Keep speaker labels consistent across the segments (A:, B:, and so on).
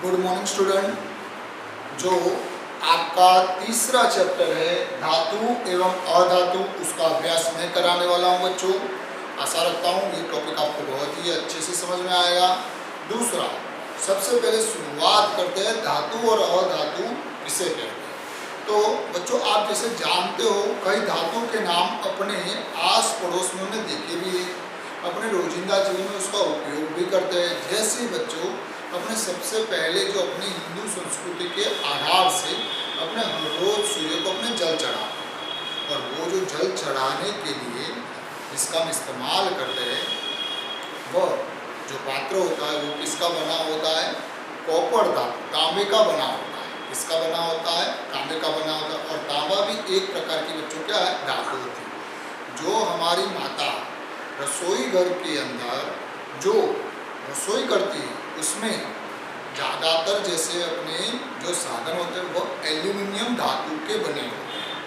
A: Good morning student. जो आपका तीसरा चैप्टर है धातु एवं अधातु, उसका अभ्यास मैं कराने वाला हूं बच्चों। आशा रखता हूं ये टॉपिक आपको बहुत ही अच्छे से समझ में आएगा। दूसरा, सबसे पहले शुरुआत करते हैं धातु और अधातु किसे कहते हैं। तो बच्चों, आप जैसे जानते हो कई धातु के नाम अपने आस पड़ोस में हमने देखे भी है, अपने रोजिंदा जीवन में उसका उपयोग भी करते हैं। जैसे बच्चों, अपने सबसे पहले जो अपनी हिंदू संस्कृति के आधार से अपने हर रोज सूर्य को अपने जल चढ़ा, और वो जो जल चढ़ाने के लिए जिसका हम इस्तेमाल करते हैं वह जो पात्र होता है वो किसका बना होता है? कॉपर धातु, तांबे का बना होता है। किसका बना होता है? तांबे का बना होता है। और तांबा भी एक प्रकार की बच्चों क्या है? धातु होती है। जो हमारी माता रसोई घर के अंदर जो रसोई करती है उसमें ज़्यादातर जैसे अपने जो साधन होते हैं वह एल्यूमिनियम धातु के बने होते हैं।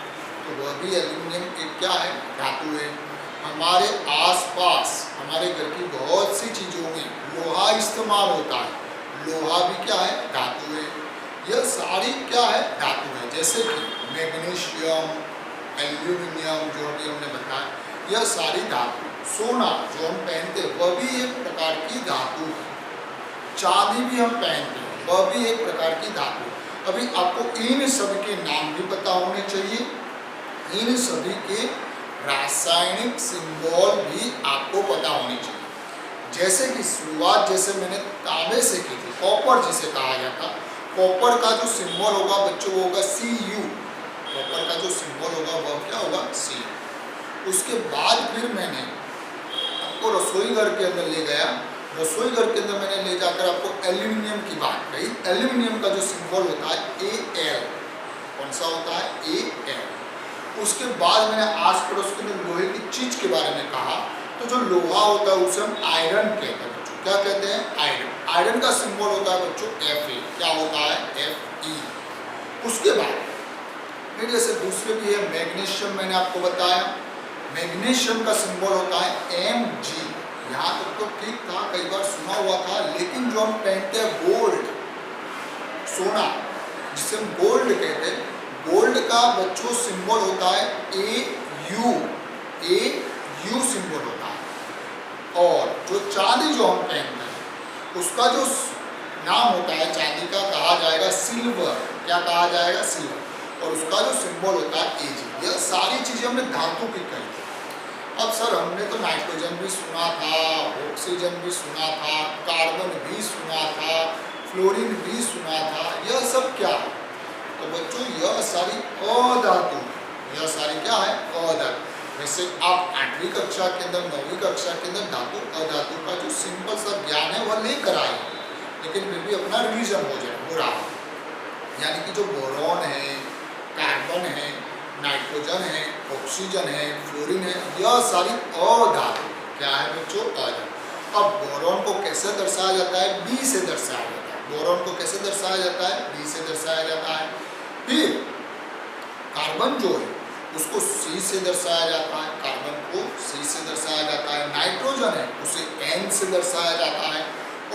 A: तो वह भी एल्यूमिनियम एक क्या है? धातु है। हमारे आसपास हमारे घर की बहुत सी चीज़ों में लोहा इस्तेमाल होता है। लोहा भी क्या है? धातु है। यह सारी क्या है? धातु है। जैसे कि मैग्नीशियम, एल्यूमिनियम जो अभी हमने बताया, यह सारी धातु। सोना जो हम पहनते हैं वह भी एक प्रकार की धातु है। चांदी भी हम पहनते हैं वह भी एक प्रकार की धातु। अभी आपको इन सभी के नाम भी पता होने चाहिए, इन सभी के रासायनिक सिंबल भी आपको पता होने चाहिए। जैसे कि शुरुआत जैसे मैंने तांबे से की थी, कॉपर जिसे कहा जाता, कॉपर का जो सिंबल होगा बच्चों वो होगा Cu। कॉपर का जो सिंबल होगा वह क्या होगा? Cu। उसके बाद फिर मैंने आपको रसोई घर के अंदर ले गया। रसोई घर के अंदर मैंने ले जाकर आपको एल्यूमिनियम की बात कही। एल्यूमिनियम का जो सिंबल होता है Al, कौन सा होता है? Al। उसके बाद मैंने आस पड़ोस के अंदर लोहे की चीज के बारे में कहा। तो जो लोहा होता है उसे हम आयरन कहते हैं बच्चों। क्या कहते हैं? आयरन। आयरन का सिंबल होता है बच्चों Fe। क्या होता है? Fe। उसके बाद फिर जैसे दूसरे भी है मैग्नीशियम, मैंने आपको बताया। मैग्नीशियम का सिंबल होता है Mg। यहाँ तक तो ठीक था, कई बार सुना हुआ था, लेकिन जो हम पहनते हैं गोल्ड, सोना जिसे हम गोल्ड कहते हैं, गोल्ड का बच्चों सिंबल होता है Au। Au सिंबल होता है। और जो चांदी जो हम पहनते हैं उसका जो नाम होता है चांदी का, कहा जाएगा सिल्वर। क्या कहा जाएगा? सिल्वर। और उसका जो सिंबल होता है Ag। यह सारी चीजें हमने धातु की कही थी। अब सर हमने तो नाइट्रोजन भी सुना था, ऑक्सीजन भी सुना था, कार्बन भी सुना था, फ्लोरीन भी सुना था, यह सब क्या है? तो बच्चों यह सारी अधातु। यह सारी क्या है? अधातु। वैसे आप 8वीं कक्षा के अंदर 9वीं कक्षा के अंदर धातु अधातु का जो सिंपल सा ज्ञान है वह लेकर आए, लेकिन फिर भी अपना रिवीजन हो रहा है। यानी कि जो बोरॉन है, कार्बन है, नाइट्रोजन है, ऑक्सीजन है, फ्लोरीन है, यह सारी अधातु। क्या है बच्चों? अधातु। अब बोरॉन को कैसे दर्शाया जाता है? B से दर्शाया जाता है। बोरॉन को कैसे दर्शाया जाता है? B से दर्शाया जाता है। फिर कार्बन जो है उसको C से दर्शाया जाता है। कार्बन को C से दर्शाया जाता है। नाइट्रोजन है उसे N से दर्शाया जाता है।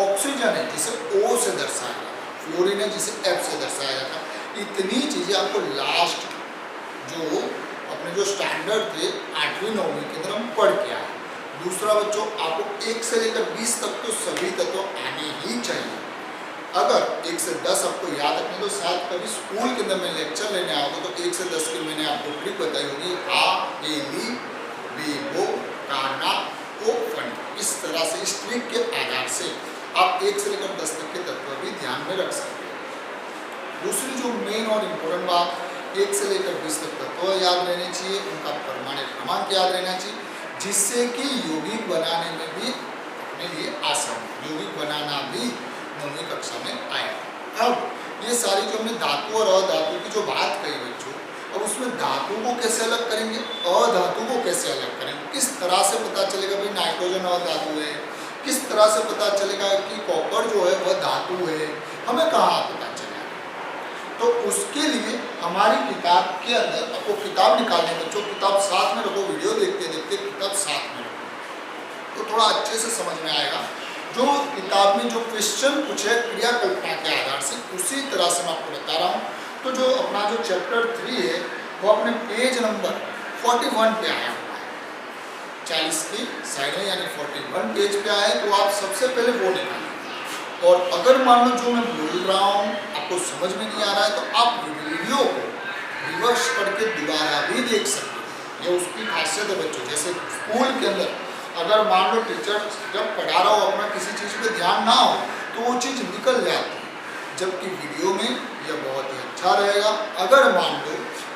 A: ऑक्सीजन है जिसे O से दर्शाया जाता है। फ्लोरीन है जिसे F से दर्शाया जाता है। इतनी चीजें आपको लास्ट जो अपने जो स्टैंडर्ड थे 8वीं 9वीं के अंदर हम पढ़ के आए। दूसरा बच्चों, आपको 1 से लेकर 20 तक तो सभी तत्व आने ही चाहिए। अगर 1 से 10 आपको याद रखने तो शायद कभी स्कूल के अंदर मैं लेक्चर लेने आऊँगा तो 1 से 10 की मैंने आपको ट्रिक बताई होगी। आ, ए, ली, बी, बो, काना, ओ, फन। इस तरह से इस ट्रिक के आधार से आप 1 से लेकर 10 तक के तत्व भी ध्यान में रख सकते हैं। दूसरी जो मेन और इम्पोर्टेंट बात, 1 से लेकर 20 तक तत्व याद रहने चाहिए, उनका परमाणु क्रमांक याद रहना चाहिए, जिससे कि यौगिक बनाने में भी अपने लिए आसान, यौगिक बनाना भी 9वीं कक्षा में आया। अब ये सारी जो हमने धातु और अधातु की जो बात कही बच्चों, अब उसमें धातु को कैसे अलग करेंगे, अधातु को कैसे अलग करेंगे, किस तरह से पता चलेगा भाई नाइट्रोजन अधातु है, किस तरह से पता चलेगा कि कॉपर जो है वह धातु है, हमें कहाँ पता चलेगा? तो उसके लिए हमारी किताब के अंदर आपको किताब निकालने बच्चों, किताब साथ में रखो, वीडियो देखते देखते किताब साथ में रखो तो थोड़ा अच्छे से समझ में आएगा। जो किताब में जो क्वेश्चन पूछे क्रिया कल्पना के आधार से, उसी तरह से मैं आपको बता रहा हूँ। तो जो अपना जो चैप्टर 3 है वो अपने पेज नंबर 41 पे आया हुआ है, 40 की साइड है, यानी 41 पेज पे आया है। तो आप सबसे पहले वो निकालें, और अगर मान लो जो मैं बोल रहा हूँ आपको समझ में नहीं आ रहा है तो आप वीडियो को रिवर्स करके दोबारा भी देख सकते हो। ये उसकी खासियत है बच्चों। जैसे स्कूल के अंदर अगर मान लो टीचर जब पढ़ा रहा हो अपना किसी चीज़ पे ध्यान ना हो तो वो चीज़ निकल जाती है, जबकि वीडियो में यह बहुत ही अच्छा रहेगा। अगर मान लो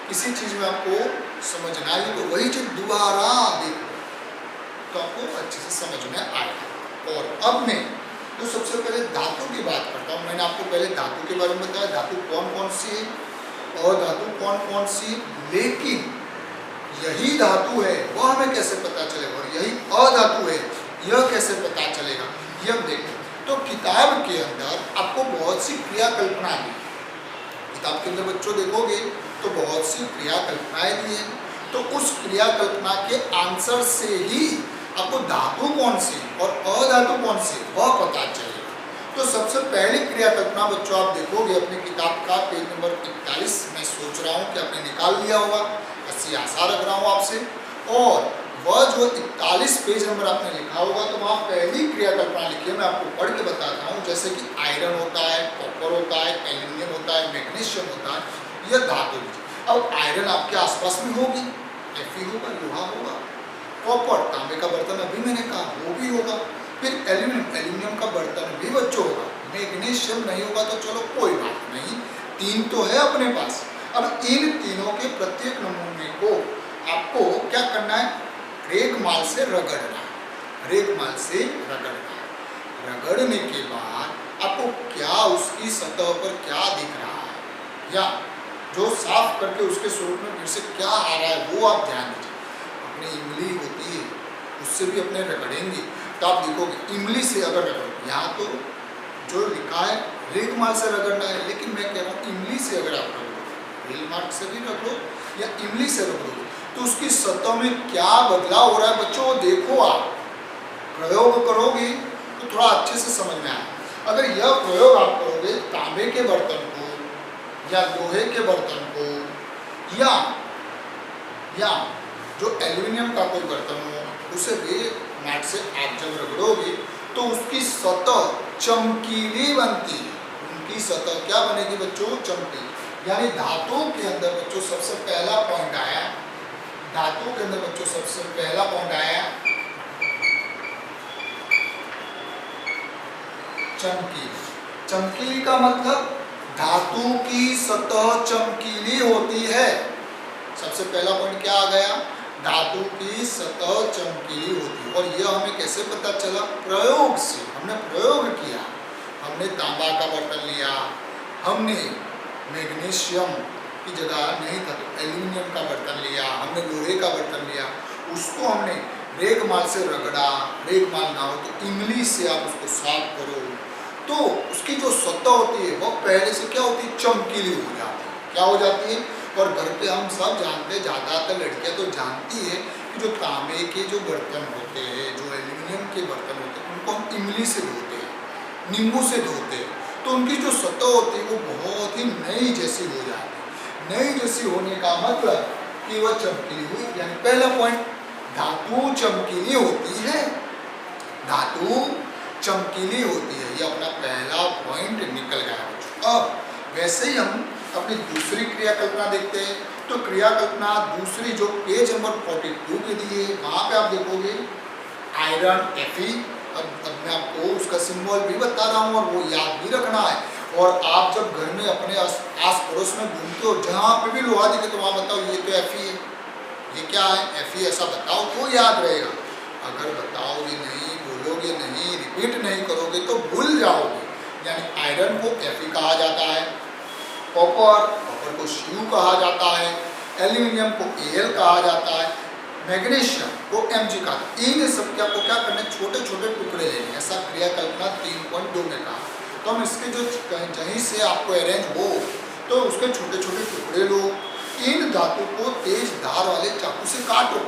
A: किसी चीज़ में आपको समझ ना आई तो वही चीज़ दोबारा देखो तो आपको अच्छे से समझ में आएगा। और अब मैं तो सबसे पहले धातु की बात करता हूँ। मैंने आपको पहले धातु के बारे में बताया, धातु कौन कौन सी है और धातु कौन कौन सी, लेकिन यही धातु है वह हमें कैसे पता चलेगा, और यही अधातु है यह कैसे पता चलेगा, यह देखो। तो किताब के अंदर आपको बहुत सी क्रिया कल्पना दी, किताब के अंदर बच्चों देखोगे तो बहुत सी क्रिया कल्पनाएं दी है। तो उस क्रिया कल्पना के आंसर से ही आपको धातु कौन सी और अधातु कौन सी वह पता चलेगा। तो सबसे पहली क्रिया कल्पना बच्चों आप देखोगे अपनी किताब का पेज नंबर 41, मैं सोच रहा हूँ कि आपने निकाल लिया होगा, ऐसी आशा रख रहा हूँ आपसे। और वह जो 41 पेज नंबर आपने लिखा होगा तो वहाँ पहली क्रिया कल्पना लिखी है, मैं आपको पढ़ के बताता हूँ। जैसे कि आयरन होता है, कॉपर होता है, एल्यूमिनियम होता है, मैग्नीशियम होता है, यह धातु। अब आयरन आपके आसपास में होगी, Fe होगा, लोहा होगा। कॉपर तांबे का बर्तन अभी मैंने कहा वो भी होगा। फिर एल्यूमिनियम का बर्तन भी बच्चों होगा। मैग्नीशियम नहीं होगा तो चलो कोई बात नहीं, 3 तो है अपने पास। अब इन तीनों के प्रत्येक नमूने को आपको क्या करना है, रेगमाल से रगड़ना है। रेगमाल से रगड़ना है। रगड़ने के बाद आपको क्या उसकी सतह पर क्या दिख रहा है, या जो साफ करके उसके स्वरूप में फिर से क्या आ रहा है वो आप ध्यान दीजिए। अपनी इमली होती है उससे भी अपने रगड़ेंगे तो आप देखोगे इमली से अगर रगड़ो, यहाँ तो जो लिखा है रेगमाल से रगड़ना है, लेकिन मैं कह रहा हूँ इमली से अगर आप रगड़ो, रेगमाल से भी रगड़ो या इमली से रगड़ो तो उसकी सतह में क्या बदलाव हो रहा है बच्चों देखो। आप प्रयोग करोगे तो थोड़ा अच्छे से समझ में आए। अगर यह प्रयोग आप करोगे तांबे के बर्तन को या लोहे के बर्तन को या जो एल्यूमिनियम का कोई बर्तन हो उसे रेगमाल से आप जब रगड़ोगे तो उसकी सतह चमकीली बनती है। उनकी सतह क्या बनेगी बच्चों, चमकीली। यानी धातु के अंदर बच्चों सबसे पहला पॉइंट आया, धातु के अंदर बच्चों सबसे पहला पॉइंट आया चमकीली। चमकीली का मतलब धातु की सतह चमकीली होती है। सबसे पहला पॉइंट क्या आ गया, धातु की सतह चमकीली होती है। और यह हमें कैसे पता चला, प्रयोग से। हमने प्रयोग किया, हमने तांबा का बर्तन लिया, हमने मैग्नीशियम की जगह नहीं था तो एल्यूमिनियम का बर्तन लिया, हमने लोहे का बर्तन लिया, उसको हमने रेगमाल से रगड़ा। रेगमाल ना हो तो इमली से आप उसको साफ करो तो उसकी जो सतह होती है वो पहले से क्या होती है, चमकीली हो जाती है। क्या हो जाती है, और घर पे हम सब जानते हैं, ज़्यादातर लड़कियां तो जानती है कि जो तांबे के जो बर्तन होते हैं, जो एल्यूमिनियम के बर्तन होते हैं, उनको हम इमली से धोते हैं, नींबू से धोते हैं, तो उनकी जो सतह होती है वो बहुत ही नई जैसी हो जाती है। नई जैसी होने का मतलब कि वह चमकीली हुई। यानी पहला पॉइंट, धातु चमकीली होती है, धातु चमकीली होती है। ये अपना पहला पॉइंट निकल गया। अब वैसे ही हम अपनी दूसरी क्रिया कल्पना देखते हैं। तो क्रिया कल्पना दूसरी जो पेज नंबर 42 के दिए, वहाँ पे आप देखोगे आयरन Fe। अब मैं आपको उसका सिंबल भी बता रहा हूँ और वो याद भी रखना है। और आप जब घर में अपने आस पड़ोस में घूमते हो, जहाँ पे भी लोहा दिखे तो वहाँ बताओ ये तो Fe है, ये क्या है Fe, ऐसा बताओ तो याद रहेगा। अगर बताओगे नहीं, बोलोगे नहीं, रिपीट नहीं करोगे तो भूल जाओगे। यानी आयरन को Fe कहा जाता है, कॉपर को Cu कहा जाता है, एल्यूमिनियम को Al कहा जाता है, मैग्नीशियम को Mg कहा जाता है। इन सब के आपको क्या करना है, छोटे छोटे टुकड़े लेने। ऐसा क्रिया कल्पना 3.2 में कहा। तो हम इसके जो जहीं से आपको अरेंज हो तो उसके छोटे छोटे टुकड़े लो। इन धातु को तेज धार वाले चाकू से काटो।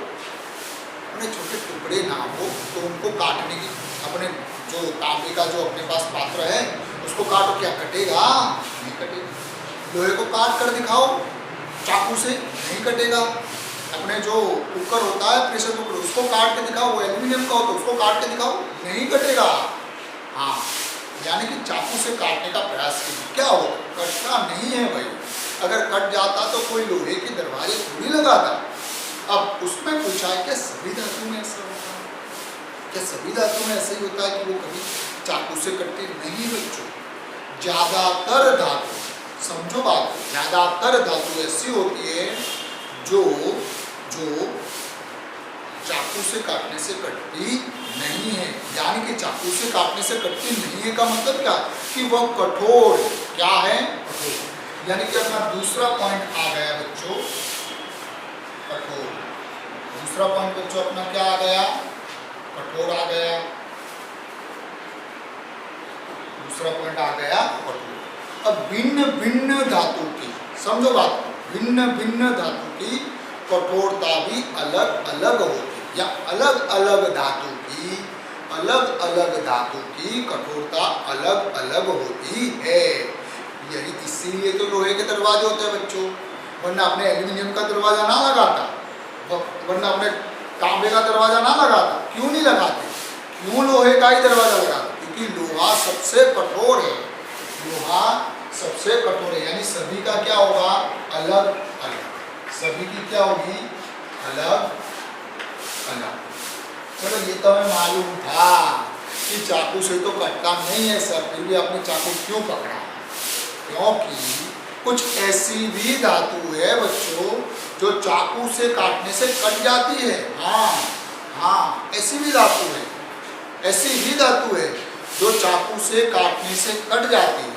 A: अपने छोटे टुकड़े ना हो तो उनको काटने की, अपने जो तांबे का जो अपने पास पात्र है उसको काटो, क्या कटेगा? नहीं कटेगा। लोहे को काट कर दिखाओ चाकू से, नहीं कटेगा। अपने जो कुकर होता है प्रेशर कुकर, उसको काट के दिखाओ, वो एल्यूमिनियम का होता है, उसको काट के दिखाओ, नहीं कटेगा। हाँ, यानी कि चाकू से काटने का प्रयास कीजिए, क्या होगा? कटता नहीं है भाई। अगर कट जाता तो कोई लोहे के दरवाजे थोड़ी लगाता। अब उसमें पूछा है क्या सभी धातु में ऐसा होता है? क्या सभी धातु में ऐसा ही होता है कि वो कभी चाकू से कटती नहीं? बच्चों, ज्यादातर धातु, समझो बात, ज्यादातर धातु ऐसी होती है जो चाकू से काटने से कटती नहीं है। यानी कि चाकू से काटने से कटती नहीं है का मतलब क्या? कि वह कठोर, क्या है? कठोर। यानी कि अपना दूसरा पॉइंट आ गया बच्चों, कठोर। दूसरा पॉइंट बच्चों अपना क्या आ गया? कठोर आ गया। दूसरा पॉइंट आ गया कठोर। अब भिन्न भिन्न धातु की, समझो बात, भिन्न भिन्न धातु की कठोरता भी अलग अलग होती है, या अलग अलग धातु की कठोरता अलग अलग होती है। यही इसीलिए तो लोहे के दरवाजे होते हैं बच्चों, वरना अपने एल्यूमिनियम का दरवाजा ना लगाता, वरना अपने तांबे का दरवाजा ना लगाता। क्यों नहीं लगाते? क्यों लोहे का ही दरवाजा लगाते? क्योंकि लोहा सबसे कठोर है। लोहा सबसे कठोर है, यानी सभी का क्या होगा? अलग अलग। सभी की क्या होगी? अलग अलग। चलो, ये तो हमें मालूम था कि चाकू से तो कटता नहीं है सर, फिर भी आपने चाकू क्यों पकड़ा? क्योंकि कुछ ऐसी भी धातु है बच्चों जो चाकू से काटने से कट जाती है। हाँ, ऐसी भी धातु है, ऐसी भी धातु है जो चाकू से काटने से कट जाती है।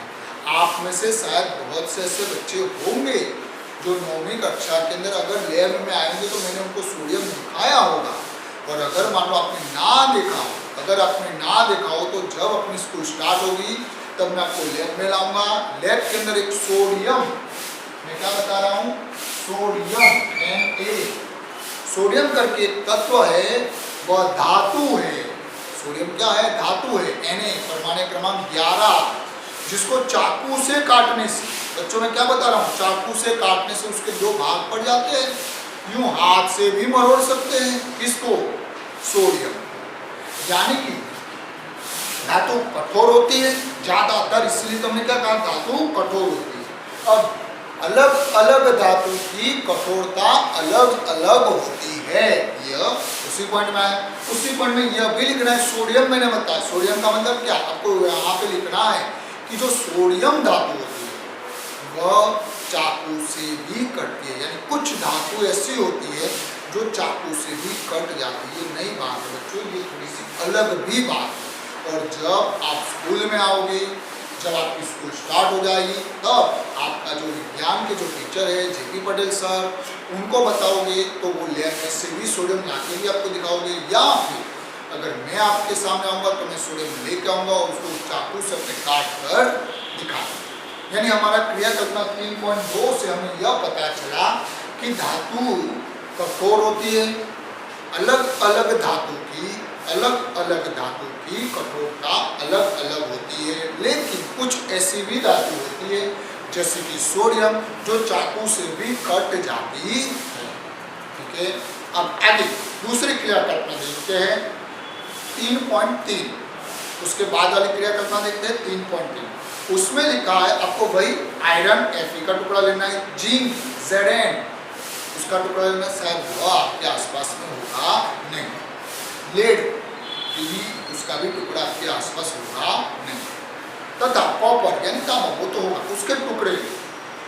A: आप में से शायद बहुत से ऐसे बच्चे होंगे जो 9वीं कक्षा के अंदर अगर लैब में आएंगे तो मैंने उनको सोडियम दिखाया होगा, और अगर मान लो आपने ना देखा हो, अगर आपने ना देखा हो तो जब अपनी स्कूल स्टार्ट होगी तब मैं आपको लैब में लाऊंगा। लैब के अंदर एक सोडियम, मैं क्या बता रहा हूँ? सोडियम, Na, सोडियम करके एक तत्व है, वह धातु है। सोडियम क्या है? धातु है। Na, परमाणु क्रमांक 11, जिसको चाकू से काटने से, बच्चों मैं क्या बता रहा हूँ? चाकू से काटने से उसके दो भाग पड़ जाते हैं, यूं हाथ से भी मरोड़ सकते हैं। किसको? सोडियम। यानी कि धातु कठोर होती है ज्यादातर, इसलिए तुमने क्या कहा? धातु कठोर होती है। अब अलग अलग धातु की कठोरता अलग अलग होती है। यह उसी पॉइंट में है। उसी पॉइंट में यह भी लिखना है, सोडियम मैंने बताया। सोडियम का मतलब क्या? आपको यहाँ पे लिखना है कि जो सोडियम धातु होती है वह चाकू से भी कटती है। यानी कुछ धातु ऐसी होती है जो चाकू से भी कट जाती है। नई बात है बच्चों, ये थोड़ी सी अलग भी बात है। और जब आप स्कूल में आओगे, जब आपकी स्कूल स्टार्ट हो जाएगी, तब आपका जो विज्ञान के जो टीचर है जेपी पटेल सर, उनको बताओगे तो वो लैब में से भी सोडियम लाके भी आपको दिखाओगे, या फिर अगर मैं आपके सामने आऊँगा तो मैं सोडियम लेके आऊँगा और उसको चाकू से अपने काट कर दिखाऊंगा। यानी हमारा क्रियाकल्पना 3.2 से हमें यह पता चला कि धातु कठोर होती है, अलग अलग धातु की कठोरता अलग अलग होती है। लेकिन कुछ ऐसी भी धातु होती है जैसे कि सोडियम जो चाकू से भी कट जाती है। ठीक है, अब आगे दूसरी क्रियाकल्पना देखते हैं 3.3। उसके बाद वाली क्रियाकल्पना देखते हैं 3.3। उसमें लिखा है आपको वही आयरन Fe का टुकड़ा लेना है, जिंक Zn उसका टुकड़ा लेना, शायद वह आपके आसपास में होगा नहीं। लेड भी, उसका भी टुकड़ा आपके आसपास होगा नहीं। तथा कॉपर यानी तांबा, वो तो होगा, उसके टुकड़े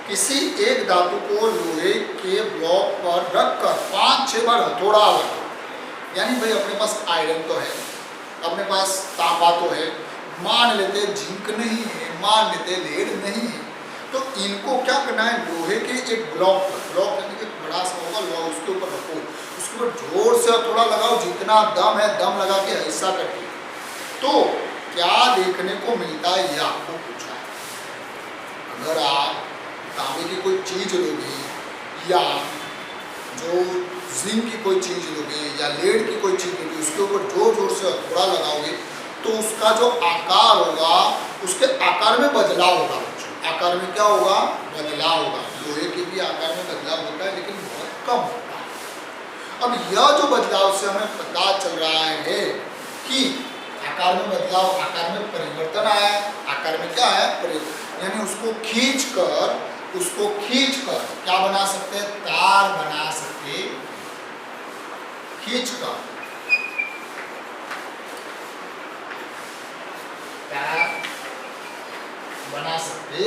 A: किसी एक धातु को लोहे के ब्लॉक पर रखकर 5-6 बार हथौड़ा लगा। यानी भाई अपने पास आयरन तो है, अपने पास तांबा तो है, मान लेते जिंक नहीं है, मान लेते लेड नहीं है, तो इनको क्या करना है? लोहे के एक ब्लॉक पर, ब्लॉक यानी कि बड़ा सा होगा लोहा, उसके ऊपर रखो, उसके ऊपर जोर से हथौड़ा लगाओ, जितना दम है दम लगा के ऐसा करके। तो क्या देखने को मिलता है ये आपको पूछा है। अगर आप तांबे की कोई चीज लोगे या जो जिंक की कोई चीज़ लोगे या लेड की कोई चीज़ लोगे, उसके ऊपर जोर जोर से हथौड़ा लगाओगे तो उसका जो आकार होगा, उसके आकार में बदलाव होगा बच्चों। आकार में क्या होगा? बदलाव होगा। लोहे के भी आकार में बदलाव होता है, लेकिन बहुत कम होता है। अब यह जो बदलाव से हमें पता चल रहा है कि आकार में बदलाव, आकार में परिवर्तन आया। आकार में क्या है? परिवर्तन। यानी उसको खींचकर क्या बना सकते हैं? तार बना सकते, खींचकर तार बना सकते।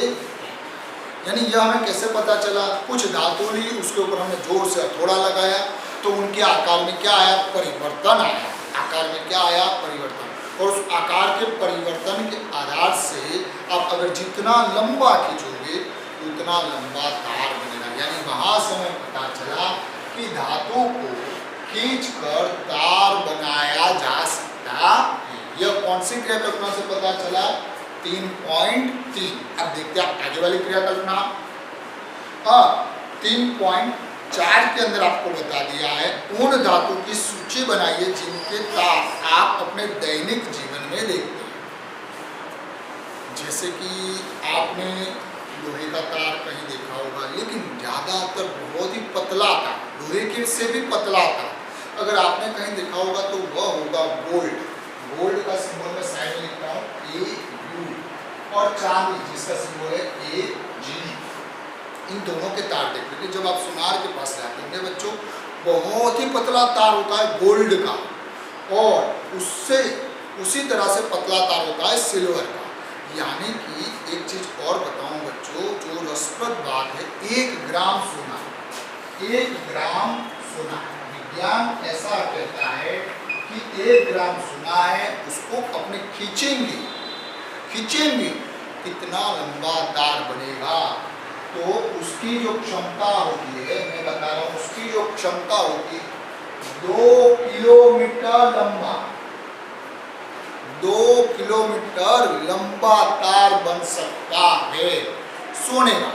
A: यानी यह हमें कैसे पता चला? कुछ धातु ली, उसके ऊपर हमने जोर से हथौड़ा लगाया तो उनके आकार में क्या आया? परिवर्तन आया। आकार में क्या आया? परिवर्तन। और उस आकार के परिवर्तन के आधार से आप अगर जितना लंबा खींचोगे उतना लंबा तार बनेगा। यानी वहां से हमें पता चला कि धातु को खींचकर तार बनाया जा सकता है। यह कौन सी क्रिया कल्पना से पता चला? 3.3। अब देखते हैं आगे वाली क्रिया कल्पना। 3.4 के अंदर आपको बता दिया है, उन धातु की सूची बनाइए जिनके तार आप अपने दैनिक जीवन में देखते हैं। जैसे कि आपने लोहे का तार कहीं देखा होगा, लेकिन ज्यादातर बहुत ही पतला तार, लोहे के से भी पतला तार अगर आपने कहीं देखा होगा तो वह होगा गोल्ड। गोल्ड का सिंबल मैं साइड में लिखता हूँ AU, और चांदी जिसका सिंबल है AG। इन दोनों के तार देख लीजिए। जब आप सुनार के पास जाते होंगे बच्चों, बहुत ही पतला तार होता है गोल्ड का, और उससे उसी तरह से पतला तार होता है सिल्वर का। यानी कि एक चीज और बताऊं बच्चों, जो रसप्रद बात है, 1 ग्राम सोना, 1 ग्राम सोना, विज्ञान ऐसा कहता है कि 1 ग्राम सोना है, उसको अपने खींचेंगे कितना लंबा तार बनेगा। तो उसकी जो क्षमता होती है, मैं बता रहा हूं, उसकी जो क्षमता होती है 2 किलोमीटर लंबा, 2 किलोमीटर लंबा तार बन सकता है सोने का।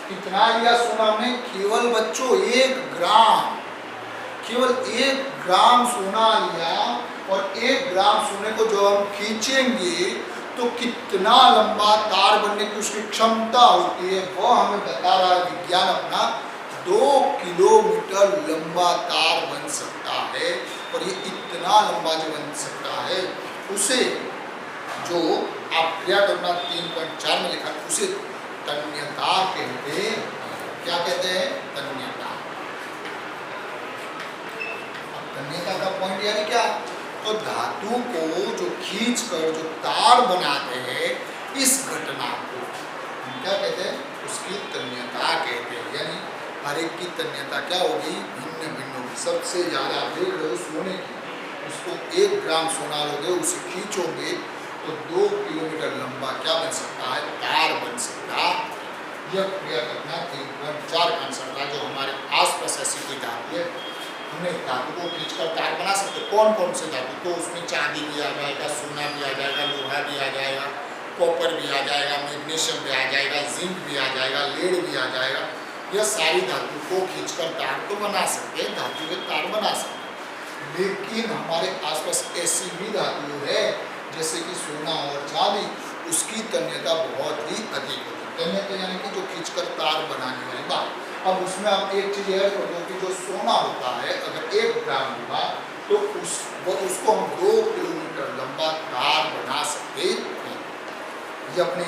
A: कितना लिया सोना हमने? केवल बच्चों 1 ग्राम, केवल 1 ग्राम सोना लिया, और 1 ग्राम सोने को जो हम खींचेंगे तो कितना लंबा तार बनने की उसकी क्षमता होती है, वह हमें बता रहा है विज्ञान अपना। 2 किलोमीटर लंबा तार बन सकता है, और ये इतना लंबा जो बन सकता है, उसे जो आप क्रिया कल्पना 3.4 में लिखा, उसे तन्यता कहते हैं। क्या कहते हैं? तन्यता। तन्यता का पॉइंट यानी क्या? तो धातु को जो खींचकर जो तार बनाते हैं, इस घटना को हम क्या कहते हैं? उसकी तन्यता कहते हैं। यानी हर एक की तन्यता क्या होगी? भिन्न भिन्न होगी। सबसे ज्यादा देख लो सोने की, उसको 1 ग्राम सोना लोगे, उसे खींचोगे तो 2 किलोमीटर लंबा क्या बन सकता है? तार बन सकता है। यह क्रिया कल्पना 3.4 का आंसर था। जो हमारे आसपास ऐसी कोई धातु है, हमने धातु को खींचकर तार बना सकते। कौन कौन से धातु? तो उसमें चांदी भी आ जाएगा, सोना भी आ जाएगा, लोहा भी आ जाएगा, कॉपर भी आ जाएगा, मैग्नीशियम भी आ जाएगा, जिंक भी आ जाएगा, लेड भी आ जाएगा। यह सारी धातु को खींचकर तार तो बना सकते हैं, धातु के तार बना सकते हैं। लेकिन हमारे आसपास ऐसी भी धातु है जैसे कि सोना और चांदी, उसकी तन्यता बहुत ही अधिक होती है। तन्यता यानी कि जो खींचकर तार बनाने वाली बात। अब उसमें आप एक चीज ऐड कर दो कि जो सोना होता है, अगर 1 ग्राम होगा तो उसको हम 2 किलोमीटर लंबा तार बना सकते हैं। ये अपनी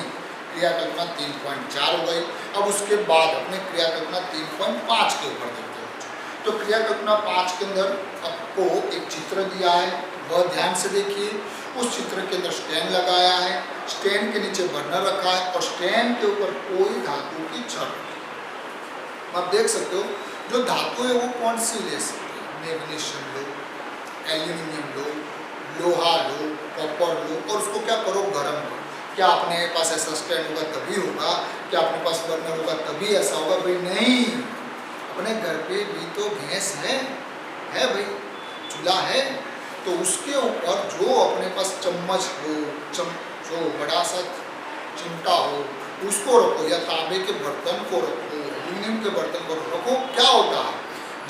A: क्रिया कल्पना 3.4 हो गई। अब उसके बाद अपने क्रिया कल्पना 3.5 के ऊपर देखते हैं। तो क्रिया कल्पना 5 के अंदर आपको एक चित्र दिया है, वह ध्यान से देखिए। उस चित्र के अंदर स्टैंड लगाया है, स्टैंड के नीचे बर्नर रखा है, और स्टैंड के ऊपर कोई धातु की छड़। आप देख सकते हो जो धातु है वो कौन सी ले सकते हैं? मैग्नीशियम लो, एल्यूमिनियम लो, लोहा लो, कॉपर लो, और उसको क्या करो? गर्म करो। क्या अपने पास ऐसा स्टैंड होगा तभी होगा? क्या अपने पास बर्नर होगा तभी ऐसा होगा? भाई नहीं। अपने घर पे भी तो गैस है भाई, चूल्हा है, तो उसके ऊपर जो अपने पास चम्मच हो, जो बड़ा सा चिमटा हो, उसको रखो, या तांबे के बर्तन को रखो, एल्यूमिनियम के बर्तन को रखो। क्या होता है?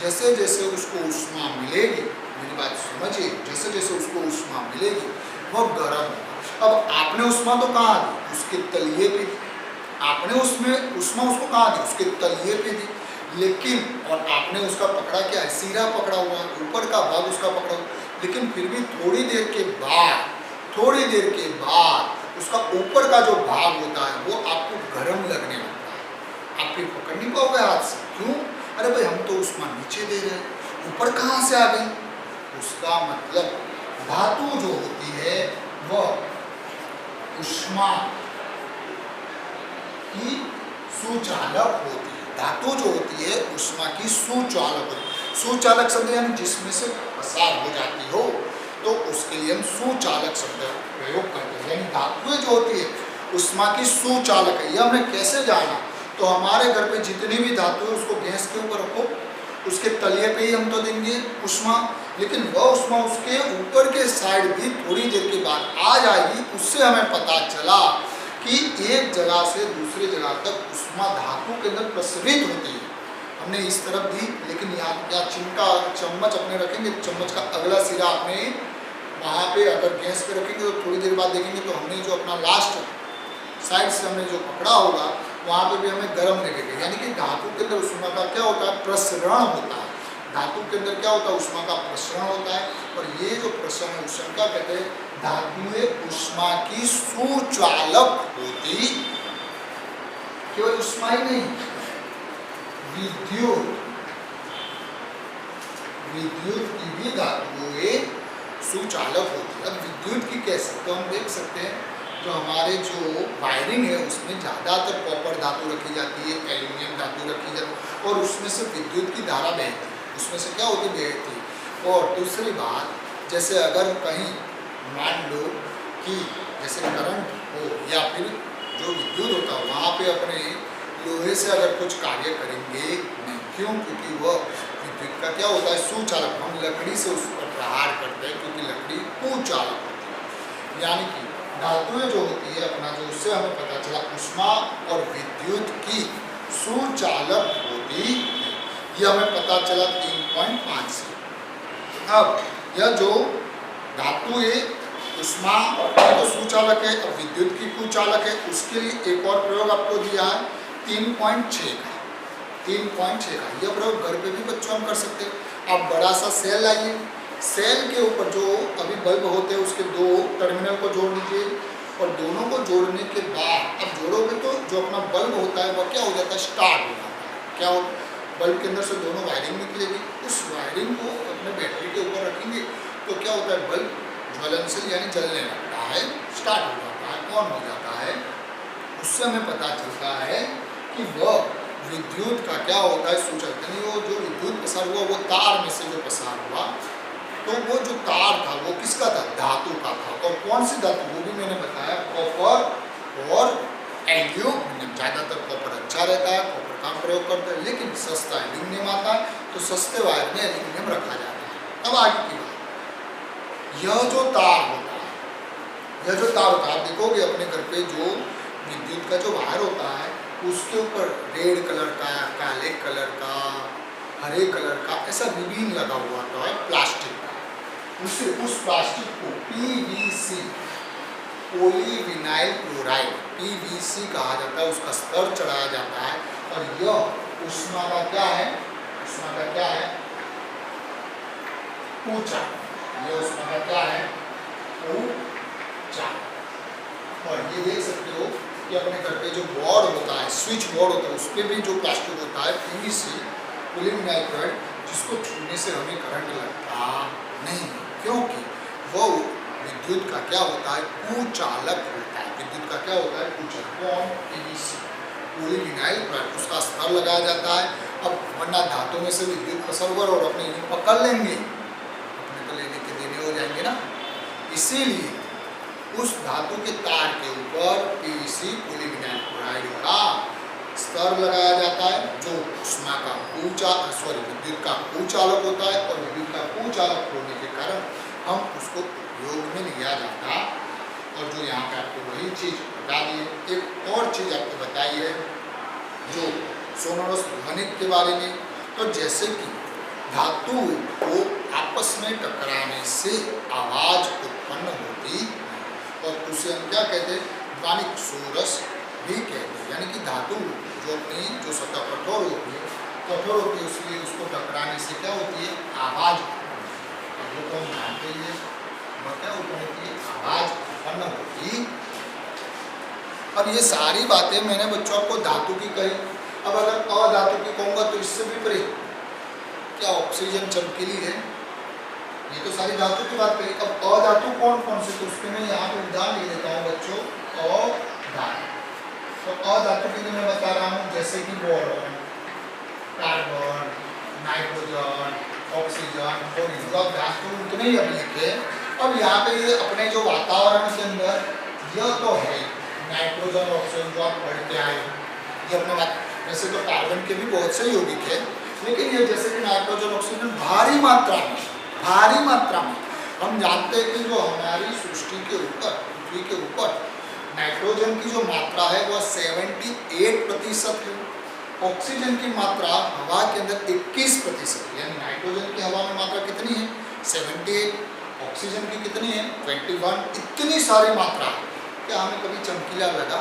A: जैसे जैसे उसको ऊष्मा मिलेगी, मेरी बात समझिए, जैसे जैसे उसको ऊष्मा मिलेगी वह गर्म होगा। अब आपने ऊष्मा तो कहाँ दी, उसके तलिए पे दी। आपने उसमें ऊष्मा उसको कहाँ दी, उसके तलिए पे दी। लेकिन और आपने उसका पकड़ा क्या है, सिरा पकड़ा हुआ, ऊपर का भाग उसका पकड़ा हुआ। लेकिन फिर भी थोड़ी देर के बाद उसका ऊपर का जो भाग होता है वो आपको गर्म लगने लगता है। आप फिर पकड़ नहीं पाओगे हाथ से। क्यों? अरे भाई हम तो ऊष्मा नीचे दे रहे हैं, ऊपर कहाँ से आ गई। उसका मतलब धातु जो होती है वह ऊष्मा की सुचालक होती है। धातु जो होती है ऊष्मा की सुचालक होती है। सुचालक शब्द यानी जिसमें से पसार हो जाती हो, तो उसके लिए हम सुचालक शब्द प्रयोग करते हैं। यानी धातुएं जो होती है ऊष्मा की सुचालक है। यह हमने कैसे जाना, तो हमारे घर पे जितनी भी धातु है उसको गैस के ऊपर रखो, उसके तलिए पे ही हम तो देंगे ऊष्मा, लेकिन वह ऊष्मा उसके ऊपर के साइड भी थोड़ी देर के बाद आ जाएगी। उससे हमें पता चला कि एक जगह से दूसरे जगह तक ऊष्मा धातु के अंदर प्रसरित होती है। हमने इस तरफ दी, लेकिन यहाँ चिमटा चम्मच अपने रखेंगे, चम्मच का अगला सिरा आपने वहाँ पे अगर गैस पे रखेंगे तो थोड़ी देर बाद देखेंगे तो हमने जो अपना लास्ट साइड से हमने जो पकड़ा होगा वहाँ पे भी हमें गर्म लगेगा। यानी कि धातु के अंदर ऊष्मा का क्या होता है, प्रसरण होता है। धातु के अंदर क्या होता है, ऊष्मा का प्रसरण होता है। और ये जो प्रसरण है उसको क्या कहते हैं, धातुएं ऊष्मा की सुचालक होती। केवल ऊष्मा ही नहीं, विद्युत की भी धातुएं सुचालक होती है। अब विद्युत की कैसे, तो हम देख सकते हैं जो हमारे जो वायरिंग है उसमें ज़्यादातर कॉपर धातु रखी जाती है, एल्यूमिनियम धातु रखी जाती है, और उसमें से विद्युत की धारा बहती है। उसमें से क्या होती, बहती है। और दूसरी बात, जैसे अगर कहीं मान लो कि जैसे करंट हो या फिर जो विद्युत होता है वहाँ पे अपने लोहे से अगर कुछ कार्य करेंगे नहीं। क्यों? क्योंकि वह विद्युत का क्या होता है, सुचालक। हम लकड़ी से उस पर प्रहार करते हैं क्योंकि लकड़ी कुचालक होती है। यानी कि धातुएं जो होती है अपना जो, उससे हमें पता चला ऊष्मा और विद्युत की सुचालक होती है। यह हमें पता चला 3.5 से। अब यह जो धातु है ऊष्मा तो सुचालक है, अब विद्युत की कुचालक है, उसके लिए एक और प्रयोग आपको दिया है 3.6 का। 3.6 का यह प्रयोग घर पे भी बच्चों हम कर सकते हैं। आप बड़ा सा सेल लाइए, सेल के ऊपर जो अभी बल्ब होते हैं उसके दो टर्मिनल को जोड़ लीजिए, और दोनों को जोड़ने के बाद अब जोड़ोगे तो जो अपना बल्ब होता है वह क्या हो जाता है, स्टार्ट हो जाता है। क्या हो, बल्ब के अंदर से दोनों वायरिंग निकलेगी, उस वायरिंग को अपने बैटरी के ऊपर रखेंगे तो क्या होता है, बल्ब ज्वलनशील यानी जलने लगता है, स्टार्ट हो जाता है, ऑन हो जाता है। उससे हमें पता चलता है कि वह विद्युत का क्या होता है, सुचालक। यानी वो जो विद्युत प्रसार हुआ वो तार में से जो प्रसार हुआ, तो वो जो तार था वो किसका था, धातु का था। और कौन सी धातु, वो भी मैंने बताया, कॉपर और एल्यूमिनियम। ज़्यादातर कॉपर अच्छा रहता है, कॉपर का प्रयोग करते हैं, लेकिन सस्ता एल्यूमिनियम आता है तो सस्ते वायर में एल्यूमिनियम रखा जाता है। अब आगे की बात, यह जो तार होता है, यह जो तार होता है, आप देखोगे अपने घर पे जो विद्युत का जो वायर होता है उसके ऊपर रेड कलर का, काले कलर का, हरे कलर का ऐसा रिबन लगा हुआ होता है प्लास्टिक का। उस प्लास्टिक को पीवीसी, पॉलीविनाइल क्लोराइड, पीवीसी कहा जाता है, उसका स्तर चढ़ाया जाता है। और यह ऊष्मा का क्या है, ऊष्मा का क्या है, ऊंचा। यह ऊष्मा का क्या है, ऊंचा। और ये देख सकते हो कि अपने घर पे जो बोर्ड होता है, स्विच बोर्ड होता है, उस पर भी जो प्लास्टिक होता है पीवीसी, पॉलीविनाइल क्लोराइड, जिसको छूने से हमें करंट लगता नहीं, क्योंकि वो विद्युत का क्या होता है, कुचालक होता है। विद्युत का क्या होता है, कुचालक। कौन, पीवीसी, पॉलीविनाइल क्लोराइड, उसका स्तर लगाया जाता है। अब वरना धातु में से विद्युत प्रसरण और अपने पकड़ लेंगे, अपने तो लेने के देने हो जाएंगे ना। इसीलिए उस धातु के तार के ऊपर पीवीसी, पॉलीविनाइल क्लोराइड का स्तर लगाया जाता है, जो ऊष्मा का विद्युत का कुचालक होता है। और विद्युत का कुचालक होने के कारण हम उसको उपयोग में लिया जाता। और जो यहाँ पे आपको वही चीज़ बता दी है। एक और चीज़ आपको बताई है जो सोनोरस ध्वनिक के बारे में। तो जैसे कि धातु को आपस में टकराने से आवाज उत्पन्न होती और उसे हम क्या कहते हैं, ध्वनिक सोरस भी कहते हैं। यानी कि धातु जो अपनी जो सतह कठोर होती है इसलिए उसको टकराने से क्या होती है, आवाज वो तो हम जानते ही है, क्या उत्पन्न होती है, आवाज उत्पन्न होती। अब ये सारी बातें मैंने बच्चों आपको धातु की कही। अब अगर अधातु की कहूँगा तो इससे विपरीत, क्या ऑक्सीजन चमकीली है, ये तो सारी धातु की बात कही। अब अधातु कौन कौन से, तो उसके मैं यहाँ पे उदाहरण लिख देता हूँ बच्चों। अधातु, तो अधातु के लिए मैं बता रहा हूँ जैसे कि boron, carbon, nitrogen, oxygen, fluorine, धातु उतने ही अभी लिखे। अब यहाँ पे ये अपने जो वातावरण के अंदर यह तो है नाइट्रोजन, ऑक्सीजन जो आप पढ़ के आए, ये अपने बात। वैसे तो कार्बन के भी बहुत से यौगिक है, लेकिन ये जैसे कि नाइट्रोजन, ऑक्सीजन भारी मात्रा में हम जानते हैं कि जो हमारी सृष्टि के ऊपर, पृथ्वी के ऊपर नाइट्रोजन की जो मात्रा है वह 78% है। ऑक्सीजन की मात्रा हवा के अंदर 21% है। यानी नाइट्रोजन की हवा में मात्रा कितनी है, 78, ऑक्सीजन की कितनी है, 21। इतनी सारी मात्रा, क्या हमें कभी चमकीला लगा,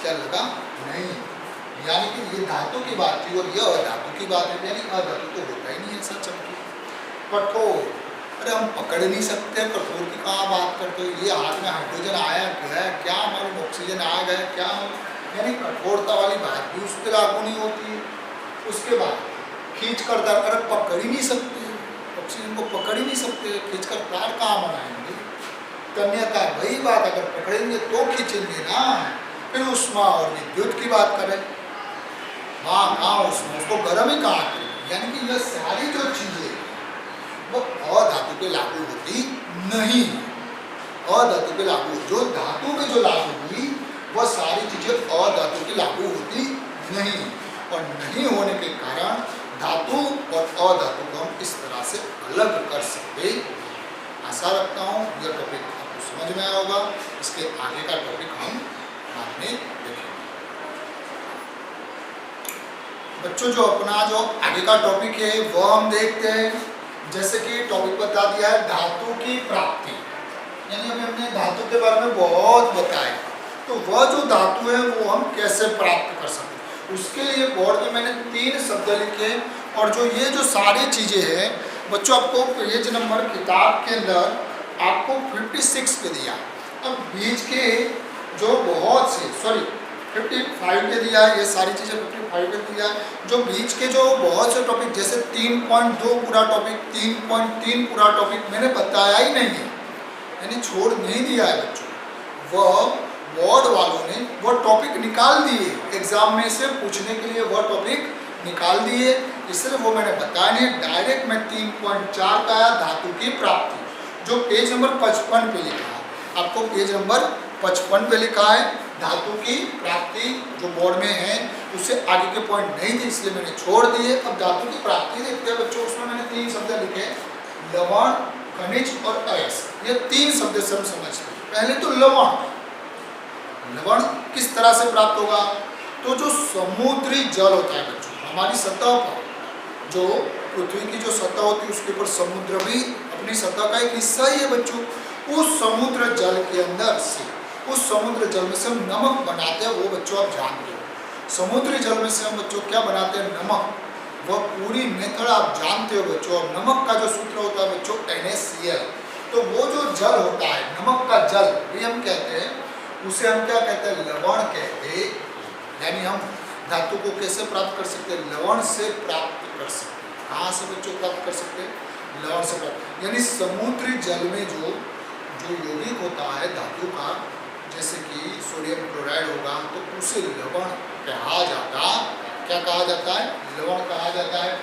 A: क्या लगा, नहीं। यानी कि ये धातु की बात थी और यह अधातु की बात है। यानी अधातु तो होता ही नहीं ऐसा चमकीला। कठोर, अरे हम पकड़ नहीं सकते, कठोर की कहाँ बात करते हो, ये हाथ में हाइड्रोजन आया गया, क्या मालूम ऑक्सीजन आ गया, क्या मालूम। यानी कठोरता वाली बात भी उस पर लागू नहीं होती है। उसके बाद खींच कर तार, अरे पकड़ ही नहीं सकते, ऑक्सीजन को पकड़ ही नहीं सकते, खींच कर तार कहाँ बनाएंगे। तन्यता वही बात, अगर पकड़ेंगे तो खींचेंगे ना। फिर उष्मा और विद्युत की बात करें, हाँ कहाँ उष्मा, उसको गर्म ही कहाँ करें। यानी कि यह सारी जो चीजें वो अधातु पे लागू होती नहीं। अधातु पे लागू, जो धातु पे जो लागू हुई वह सारी चीजें अधातु पे लागू होती नहीं। और नहीं होने के कारण धातु और अधातु को हम इस तरह से अलग कर सकते। आशा रखता हूँ यह टॉपिक आपको समझ में आया होगा। इसके आगे का टॉपिक हम बाद में देखेंगे। बच्चों जो अपना जो आगे का टॉपिक है वह हम देखते हैं। जैसे कि टॉपिक बता दिया है धातु की प्राप्ति, यानी अभी हमने धातु के बारे में बहुत बताया, तो वह जो धातु है वो हम कैसे प्राप्त कर सकते हैं। उसके लिए बोर्ड में मैंने 3 शब्द लिखे और जो ये जो सारी चीज़ें हैं बच्चों आपको पेज नंबर किताब के अंदर आपको 56 पे दिया। अब बीच के जो बहुत से 55 पे दिया है, ये सारी चीज़ें 55 पे दिया है। जो बीच के जो बहुत से टॉपिक जैसे 3.2 पूरा टॉपिक, 3.3 पूरा टॉपिक मैंने बताया ही नहीं है, यानी छोड़ नहीं दिया है बच्चों। वह बोर्ड वालों ने वह टॉपिक निकाल दिए, एग्जाम में से पूछने के लिए वह टॉपिक निकाल दिए, इसलिए वो मैंने बताया नहीं। डायरेक्ट मैं 3.4 का आया धातु की प्राप्ति, जो पेज नंबर 55 पे लिखा है। आपको पेज नंबर 55 पे लिखा है धातु की प्राप्ति, जो बोर्ड में है उससे आगे के पॉइंट नहीं थे इसलिए मैंने छोड़ दिए। अब धातु की प्राप्ति देखते हैं बच्चों, उसमें मैंने 3 शब्द लिखे, लवण, खनिज और अयस्क। ये 3 शब्द से हम समझते हैं। पहले तो लवण, लवण किस तरह से प्राप्त होगा, तो जो समुद्री जल होता है बच्चों हमारी सतह पर, जो पृथ्वी की जो सतह होती है उसके ऊपर समुद्र भी अपनी सतह का एक हिस्सा ही है बच्चों। उस समुद्र जल के अंदर से, उस समुद्र जल में से हम नमक बनाते हैं, वो बच्चों आप जानते हो। समुद्री जल में से हम बच्चों क्या बनाते हैं, नमक। वह पूरी मेथड आप जानते हो बच्चों। और नमक का जो सूत्र होता है बच्चों NaCl, तो वो जो जल होता है नमक का जल भी हम कहते हैं, उसे हम क्या कहते हैं, लवण कहते हैं। यानी हम धातु को कैसे प्राप्त कर सकते हैं, लवण से प्राप्त कर सकते हैं। कहाँ से बच्चों प्राप्त कर सकते हैं, लवण से प्राप्त। यानी समुद्री जल में जो यौगिक होता है धातु का, जैसे कि सोडियम क्लोराइड होगा, तो उसे लवण कहा जाता। क्या कहा जाता है, लवण कहा जाता है।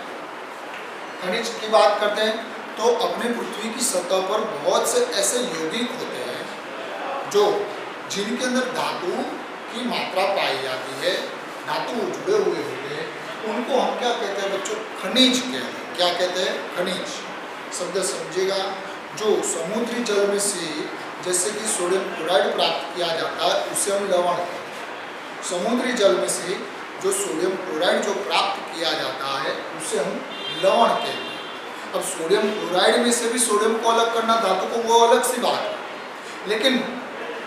A: खनिज की बात करते हैं तो अपने पृथ्वी की सतह पर बहुत से ऐसे यौगिक होते हैं जो जिनके अंदर धातु की मात्रा पाई जाती है, धातु जुड़े हुए होते हैं, उनको हम क्या कहते हैं बच्चों, खनिज कहते हैं। क्या कहते हैं, खनिज। शब्द समझिएगा। जो समुद्री जल में से जैसे कि सोडियम क्लोराइड प्राप्त किया जाता है उसे हम लवण कहते हैं। समुद्री जल में से जो सोडियम क्लोराइड जो प्राप्त किया जाता है उसे हम लवण कहते हैं। अब सोडियम क्लोराइड में से भी सोडियम को अलग करना धातु को, वो अलग सी बात है, लेकिन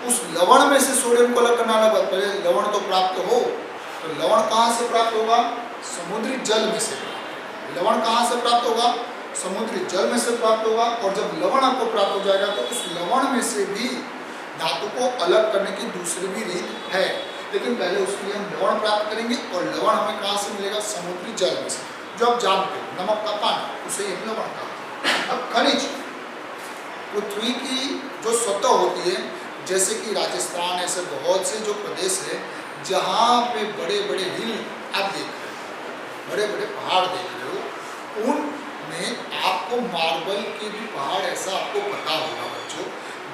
A: उस लवण में से सोडियम को अलग करना अलग बात। पहले लवण तो प्राप्त हो, तो लवण कहाँ से प्राप्त होगा? समुद्री जल में से प्राप्त। लवण कहाँ से प्राप्त होगा? समुद्री जल में से प्राप्त होगा। और जब लवण आपको प्राप्त हो जाएगा तो उस लवण में से भी धातु को अलग करने की दूसरी भी रीत है, लेकिन पहले उसके लिए हम लवण प्राप्त करेंगे। और लवण हमें कहाँ से मिलेगा? समुद्री जल में से, जो आप जानते हो नमक का पानी, उसे हम लवण कहते हैं। अब खनिज, पृथ्वी की जो सतह होती है, जैसे कि राजस्थान, ऐसे बहुत से जो प्रदेश है जहाँ पे बड़े बड़े हिल आप देख रहे हो, बड़े बड़े पहाड़ देख रहे हो, उनमें आपको मार्बल के भी पहाड़ ऐसा आपको पता होगा बच्चों,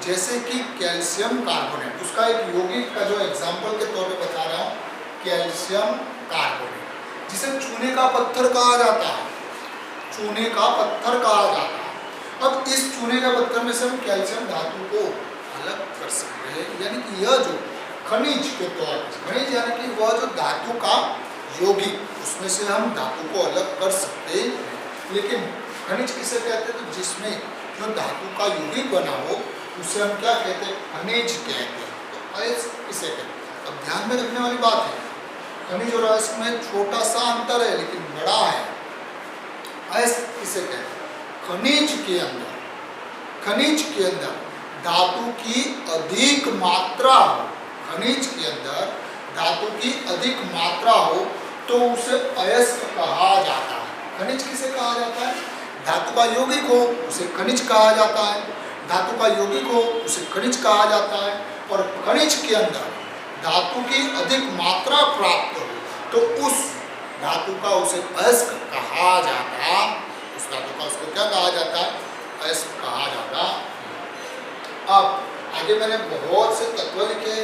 A: जैसे कि कैल्शियम कार्बोनेट। उसका एक यौगिक का जो एग्जाम्पल के तौर पे बता रहा हूँ, कैल्शियम कार्बोनेट, जिसे चूने का पत्थर कहा जाता है, चूने का पत्थर कहा जाता है। अब इस चूने का पत्थर में से हम कैल्शियम धातु को अलग कर सकते हैं, यानी कि यह जो खनिज के तौर पर, खनिज यानी कि वह जो धातु का यौगिक, उसमें से हम धातु को अलग कर सकते हैं। लेकिन खनिज किसे कहते हैं? तो जिसमें जो धातु का यौगिक बना हो उसे हम क्या कहते हैं? खनिज कहते हैं। तो अयस्क किसे कहते हैं? अब ध्यान में रखने वाली बात है, खनिज और अयस्क में छोटा सा अंतर है लेकिन बड़ा है। अयस्क किसे कहते हैं? खनिज के अंदर, खनिज के अंदर धातु की अधिक मात्रा हो, खनिज के अंदर धातु की अधिक मात्रा हो तो उसे अयस्क कहा जाता है। खनिज किसे कहा जाता है? धातु का यौगिक हो उसे खनिज कहा जाता है, धातु का यौगिक हो उसे खनिज कहा जाता है। और खनिज के अंदर धातु की अधिक मात्रा प्राप्त हो तो उस धातु का उसे अयस्क कहा जाता है। उस धातु का उसको क्या कहा जाता है? अयस्क कहा जाता। अब आगे मैंने बहुत से तत्व लिखे,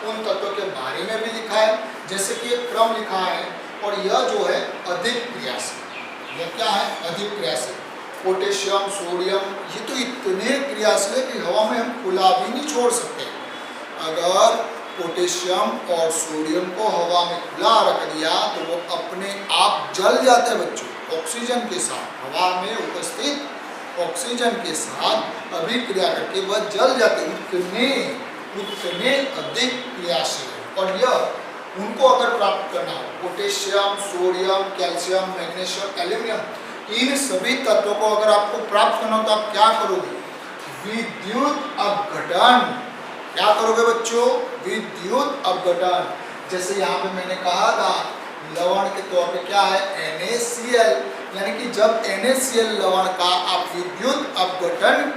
A: उन तत्वों के बारे में भी लिखा है, जैसे कि एक क्रम लिखा है। और यह जो है अधिक क्रियाशील, यह क्या है? अधिक क्रियाशील। पोटेशियम, सोडियम, ये तो इतने क्रियाशील है कि हवा में हम खुला भी नहीं छोड़ सकते। अगर पोटेशियम और सोडियम को हवा में खुला रख दिया तो वो अपने आप जल जाते हैं बच्चों, ऑक्सीजन के साथ, हवा में उपस्थित ऑक्सीजन के साथ अभिक्रिया करके वह जल जाते, उतने अधिक क्रियाशील है। और यह उनको अगर प्राप्त करना हो, potassium, sodium, calcium, magnesium, aluminium, इन सभी तत्वों को अगर आपको प्राप्त करना हो तो आप क्या करोगे? विद्युत अपघटन। क्या करोगे बच्चों? विद्युत अपघटन। जैसे यहाँ पे मैंने कहा था लवण के तौर पे क्या है? NaCl, यानी कि जब NaCl लवण का आप विद्युत अपघटन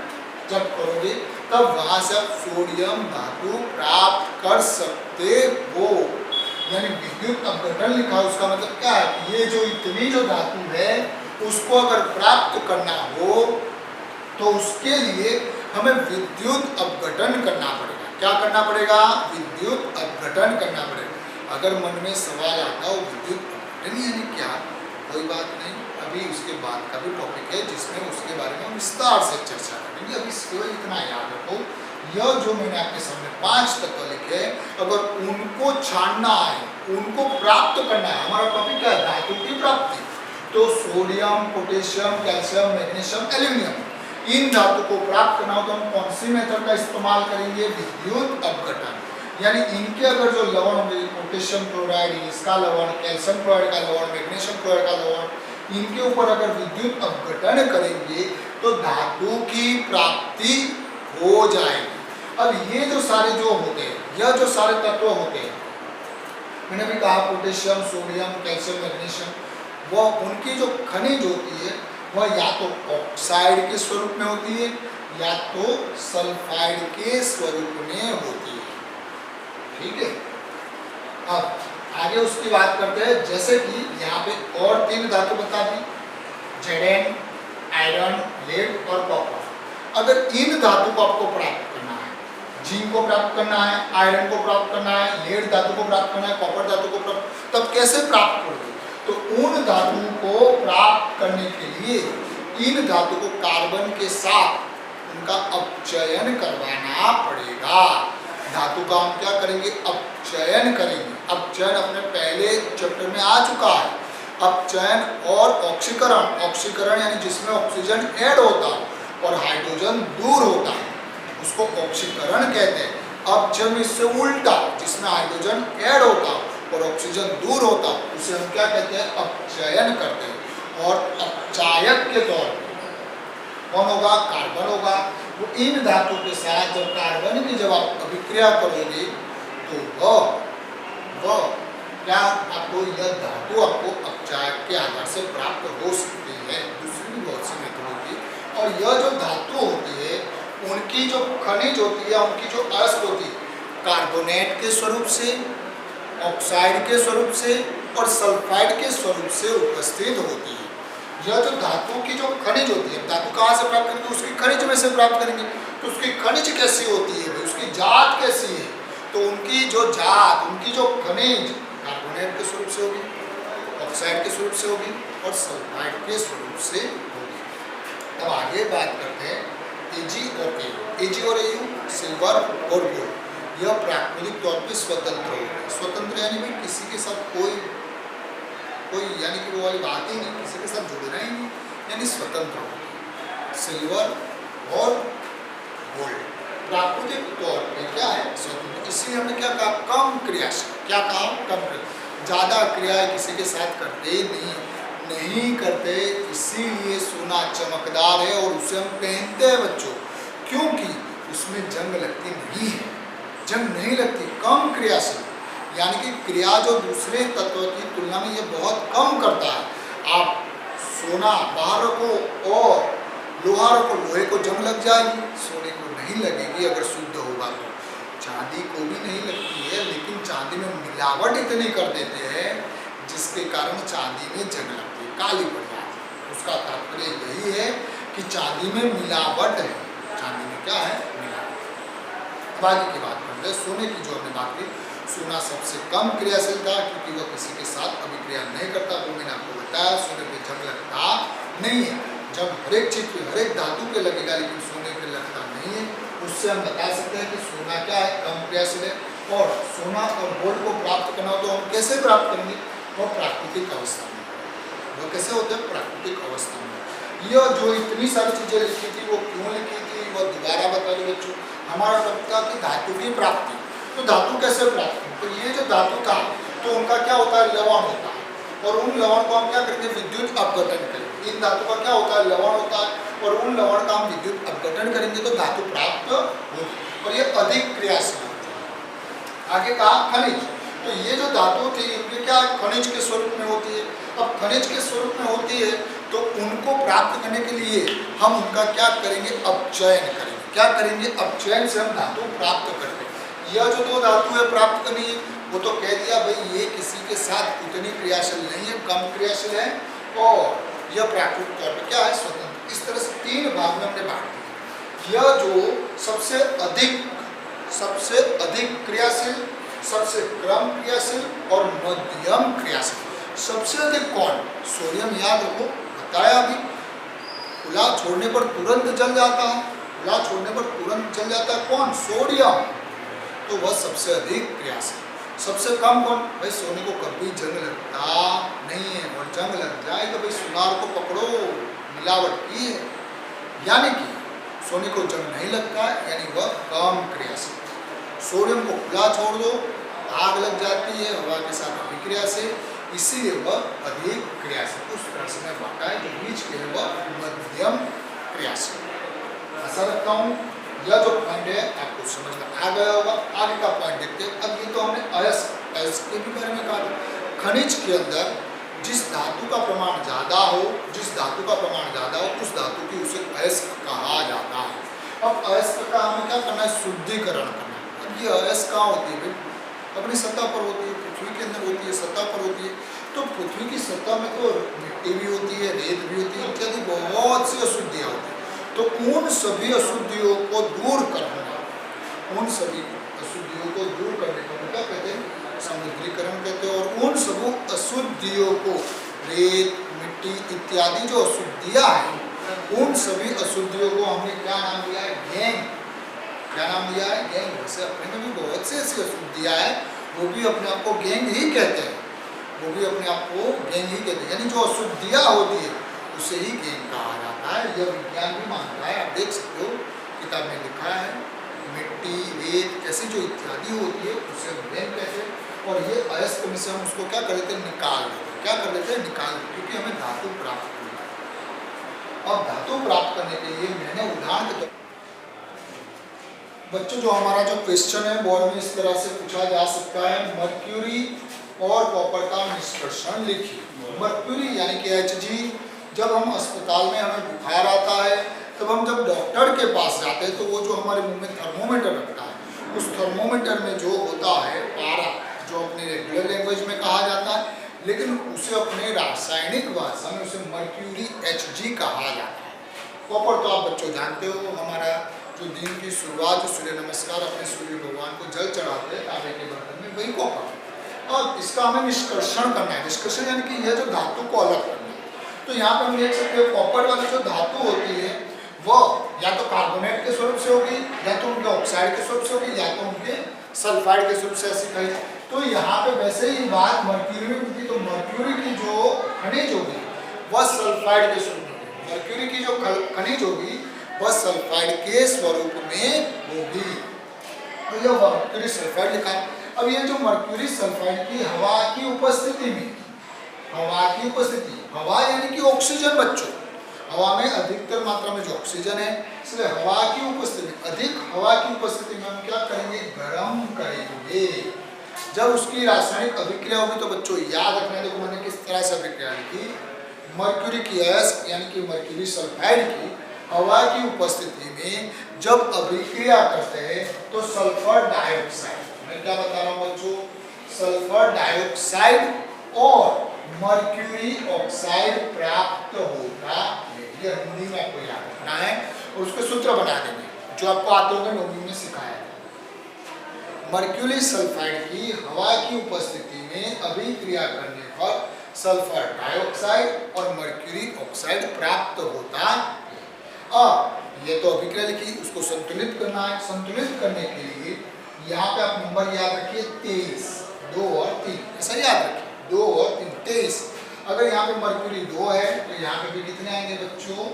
A: जब करोगे तब वहां से आप सोडियम धातु प्राप्त कर सकते हो। यानी विद्युत अपघटन लिखा, उसका मतलब क्या है? ये जो इतनी जो धातु है उसको अगर प्राप्त करना हो तो उसके लिए हमें विद्युत अपघटन करना पड़ेगा। क्या करना पड़ेगा? विद्युत अपघटन करना पड़ेगा। अगर मन में सवाल आता हो विद्युत अपघटन यानी क्या, कोई बात नहीं, अभी उसके बाद का भी टॉपिक है जिसमें उसके बारे में विस्तार से चर्चा करेंगे। अभी केवल इतना याद रखो, यह जो मैंने आपके सामने 5 तत्व लिखे, अगर उनको छानना है, उनको प्राप्त करना है, हमारा टॉपिक क्या है? धातु की प्राप्ति, तो sodium, potassium, calcium, magnesium, aluminium, इन धातु को प्राप्त करना हो तो हम कौन सी मेथड का इस्तेमाल करेंगे? विद्युत अपघटन। यानी इनके अगर जो लवण होंगे, पोटेशियम क्लोराइड इसका लवण, कैल्शियम क्लोराइड का लवण, मैग्नीशियम क्लोराइड का लवण, इनके ऊपर अगर विद्युत अपघटन करेंगे तो धातु की प्राप्ति हो जाएगी। अब ये जो सारे जो होते हैं, यह जो सारे तत्व होते हैं, मैंने भी कहा पोटेशियम, सोडियम, कैल्शियम, मैग्नीशियम, वह उनकी जो खनिज होती है वह या तो ऑक्साइड के स्वरूप में होती है या तो सल्फाइड के स्वरूप में होती है। ठीक है, अब आगे उसकी बात करते हैं। जैसे कि यहाँ पे और 3 धातु बता दी, Zn, आयरन, लेड और कॉपर। अगर इन धातु को आपको प्राप्त करना है, जिंक को प्राप्त करना है, आयरन को प्राप्त करना है, लेड धातु को प्राप्त करना है, कॉपर धातु को प्राप्त, तब कैसे प्राप्त करोगे? तो उन धातु को प्राप्त करने के लिए इन धातु को कार्बन के साथ उनका अपचयन करवाना पड़ेगा। धातु का हम क्या करेंगे? अपचयन करेंगे। अपचयन अपने पहले चैप्टर में आ चुका है। अपचयन और ऑक्सीकरण, ऑक्सीकरण यानी जिसमें ऑक्सीजन ऐड होता है और हाइड्रोजन दूर होता है, उसको ऑक्सीकरण कहते हैं। अपचयन इससे उल्टा, जिसमें हाइड्रोजन ऐड होता और ऑक्सीजन दूर होता, उसे हम क्या कहते हैं? अपचयन करते हैं। और अपचायक के तौर पर कौन होगा? कार्बन होगा। तो इन धातु के साथ जब कार्बन की जब आप अभिक्रिया करोगे तो वह क्या आपको यह धातु आपको अपचायक के आधार से प्राप्त हो सकती है। दूसरी भी बहुत सी मेथड होती है। और यह जो धातु होती है उनकी जो खनिज होती है, उनकी जो अयस्क होती है, कार्बोनेट के स्वरूप से, ऑक्साइड के स्वरूप से और सल्फाइड के स्वरूप से उपस्थित होती है। यह जो धातु की जो खनिज होती है, धातु कहाँ से प्राप्त करेंगे? उसकी खनिज में से प्राप्त करेंगे। तो उसकी खनिज कैसी होती है, उसकी जात कैसी है? तो उनकी जो जात, उनकी जो खनिज कार्बोनेट के स्वरूप से होगी, ऑक्साइड के स्वरूप से होगी और सल्फाइड के स्वरूप से होगी। अब आगे बात करते हैं Ag और Au। Ag और Au सिल्वर और गोल्ड यह प्राकृतिक तौर पे स्वतंत्र होते हैं। स्वतंत्र यानी भाई किसी के साथ कोई यानी कि वो वाली बात ही नहीं, किसी के साथ जुड़ना ही नहीं, यानी स्वतंत्र होते हैं। सिल्वर और गोल्ड प्राकृतिक तौर पे क्या है? स्वतंत्र। इसलिए हमने क्या कहा? कम क्रियाशील। क्या कहा? कम क्रिया। ज़्यादा क्रियाएं किसी के साथ करते नहीं करते। इसीलिए सोना चमकदार है और उसे हम पहनते हैं बच्चों, क्योंकि उसमें जंग लगती नहीं है। जंग नहीं लगती, कम क्रियाशील, यानी कि क्रिया जो दूसरे तत्व की तुलना में ये बहुत कम करता है। आप सोना बाहर रखो और लोहा रखो, लोहे को जंग लग जाएगी, सोने को नहीं लगेगी अगर शुद्ध होगा तो। चांदी को भी नहीं लगती है, लेकिन चांदी में मिलावट इतनी कर देते हैं जिसके कारण चांदी में जंग लगती है, काली पड़ जाती है। उसका तात्पर्य यही है कि चांदी में मिलावट है। चांदी में क्या है? मिलावट। अब आगे की बात करते हैं सोने की। जो हमने बात की, सोना सबसे कम क्रियाशील था क्योंकि वह किसी के साथ अभिक्रिया नहीं करता। वो मैंने आपको बताया, सोने पे जंग लगता नहीं है। जब हर एक चीज पे, हर एक धातु पे लगेगा, लेकिन सोने पे लगता नहीं है। उससे हम बता सकते हैं कि सोना क्या है? कम क्रियाशील है। और सोना और गोल्ड को प्राप्त करना हो तो हम कैसे प्राप्त करेंगे? वो प्राकृतिक अवस्था में। वो कैसे होते हैं? प्राकृतिक अवस्था में। यह जो इतनी सारी चीजें लिखी थी, वो क्यों लिखी थी वो दोबारा बता दो बच्चों। हमारा टॉपिक था कि धातु की प्राप्ति। तो धातु कैसे प्राप्त करें? तो ये जो धातु था तो उनका क्या होता है? लवण होता है। और उन लवण को हम क्या करेंगे? विद्युत अपघटन करेंगे। इन धातु का क्या होता है? लवण होता है। और उन लवण का हम विद्युत अपघटन करेंगे तो धातु प्राप्त होगी और ये अधिक क्रियाशील होती है। आगे कहा खनिज। तो ये जो धातु थी इनके क्या खनिज के स्वरूप में होती है। अब खनिज के स्वरूप में होती है तो उनको प्राप्त करने के लिए हम उनका क्या करेंगे? अपचयन करेंगे। क्या करेंगे? अपचयन से हम धातु प्राप्त करते हैं। यह जो दो धातु है प्राप्त करनी है, वो तो कह दिया भाई ये किसी के साथ उतनी क्रियाशील नहीं है, कम क्रियाशील है और यह प्राकृतिक तौर पर क्या है? स्वतंत्र। इस तरह से तीन भाग में हमने बांट दिया। यह जो सबसे अधिक क्रियाशील, सबसे कम क्रियाशील और मध्यम क्रियाशील। सबसे अधिक कौन? सोडियम। याद रखो, बताया अभी, खुला छोड़ने पर तुरंत जल जाता है। खुला छोड़ने पर तुरंत जल जाता है कौन? सोडियम। तो वह सबसे अधिक क्रियाशील। सबसे कम कौन? भाई सोने को कभी जंग लगता नहीं है, और जंग लग जाए तो भाई सुनार को पकड़ो, मिलावट की है, यानी कि सोने को जंग नहीं लगता है, यानी वह कम क्रियाशील। सोडियम को खुला छोड़ दो, आग लग जाती है हवा के साथ अभिक्रिया से, इसीलिए वह अधिक क्रियाशील। उस तरह से मैं बांटा है, जो बीच के है वह मध्यम क्रियाशील। ऐसा रखता हूँ यह जो पॉइंट है आपको समझ में आ गया होगा। आगे का पॉइंट देखते हैं। अब ये तो हमने अयस्क के भी बारे में कहा था। खनिज के अंदर जिस धातु का प्रमाण ज़्यादा हो, उस धातु की उसे अयस्क कहा जाता है। अब अयस्क का हमें क्या करना है? शुद्धिकरण करना है। अब ये अयस्क कहाँ होती है? अपनी सतह पर होती है, पृथ्वी के अंदर होती है, सतह पर होती है। तो पृथ्वी की सतह में तो मिट्टी भी होती है, रेत भी होती है, इत्यादि बहुत सी अशुद्धियाँ होती है। तो उन सभी अशुद्धियों को दूर करना, उन सभी अशुद्धियों को दूर करने को क्या कहते हैं? समुद्रीकरण कहते हैं। और उन सब अशुद्धियों को, रेत, मिट्टी इत्यादि जो अशुद्धियाँ हैं, उन सभी अशुद्धियों को हमने क्या नाम दिया है? गैंग। क्या नाम दिया है? गैंग। वैसे अपने में भी बहुत से ऐसी अशुद्धियाँ हैं, वो भी अपने आप को गैंग ही कहते हैं। वो भी अपने आप को गेंग ही कहते हैं, यानी जो अशुद्धियाँ होती है उसे ही गेंग कहा जाता है। यह विज्ञान भी मानता है। आप देख सकते हो किताब में लिखा है, मिट्टी, रेत ऐसी जो इत्यादि होती है उसे हम गेंग कहते हैं। और ये अयस्क में से हम उसको क्या कर देते हैं, निकाल देते हैं। क्या कर देते हैं, निकाल देते हैं, क्योंकि हमें धातु प्राप्त करना है। अब धातु प्राप्त करने के लिए मैंने उदाहरण के तौर बच्चों जो हमारा जो क्वेश्चन है बोर्ड में इस तरह से पूछा जा सकता है, मर्क्यूरी और कॉपर का निष्कर्षण लिखिए। मर्क्यूरी यानी कि Hg, जब हम अस्पताल में हमें बुखार आता है तब हम जब डॉक्टर के पास जाते हैं तो वो जो हमारे मुंह में थर्मोमीटर रखता है, उस थर्मोमीटर में जो होता है पारा, जो अपने रेगुलर लैंग्वेज में कहा जाता है, लेकिन उसे अपने रासायनिक भाषा में उसे मर्क्यूरी Hg कहा जाता है। कॉपर तो आप बच्चों जानते हो, हमारा जो दिन की शुरुआत सूर्य नमस्कार अपने सूर्य भगवान को जल चढ़ाते हैं तांबे के बर्तन में, वही कॉपर। और इसका हमें निष्कर्षण करना है। निष्कर्षण यानी कि यह जो धातु को अलग करना है। तो यहाँ पे हम देख सकते हैं कॉपर वाली जो धातु होती है वह या तो कार्बोनेट के स्वरूप से होगी, या तो उनके ऑक्साइड के स्वरूप से होगी, या तो उनके सल्फाइड के स्वरूप से ऐसी कही। तो यहाँ पे वैसे ही बात मर्क्यूरी में होगी, तो मर्क्यूरी की जो खनिज होगी वह सल्फाइड के स्वरूप में होगी। मर्क्यूरी की जो खनिज होगी वह सल्फाइड के स्वरूप में होगी। तो यह मर्क्यूरी सल्फाइड लिखा। अब ये जो मर्क्यूरी सल्फाइड की हवा की उपस्थिति में, हवा की उपस्थिति, हवा यानी कि ऑक्सीजन बच्चों, हवा में अधिकतर मात्रा में जो ऑक्सीजन है, इसलिए हवा की उपस्थिति में, अधिक हवा की उपस्थिति में हम क्या करेंगे, गर्म करेंगे। जब उसकी रासायनिक अभिक्रिया होगी तो बच्चों याद रखना, देखो मैंने किस तरह से अभिक्रिया लिखी। मर्क्यूरी की अयस्क यानी कि मर्क्यूरी सल्फाइड की हवा की उपस्थिति में जब अभिक्रिया करते हैं तो सल्फर डाइऑक्साइड, मैं क्या बता रहा हूँ बच्चों, सल्फर डाइऑक्साइड और मर्क्यूरी ऑक्साइड प्राप्त होता है। ये हिंदी में आपको याद रखना है और उसके सूत्र बना देंगे जो आपको आते होंगे नोमी में सिखाया है। मर्क्यूरी सल्फाइड की हवा की उपस्थिति में अभिक्रिया करने पर सल्फर डाइऑक्साइड और मर्क्यूरी ऑक्साइड प्राप्त होता है। ये तो अभिक्रिया लिखी, उसको संतुलित करना है। संतुलित करने के लिए यहाँ पे आप नंबर याद रखिए 23, 2 और 3, ऐसा याद रखिए 2 और 3, 23। अगर यहाँ पे मर्क्यूरी 2 है तो यहाँ पे भी कितने आएंगे बच्चों,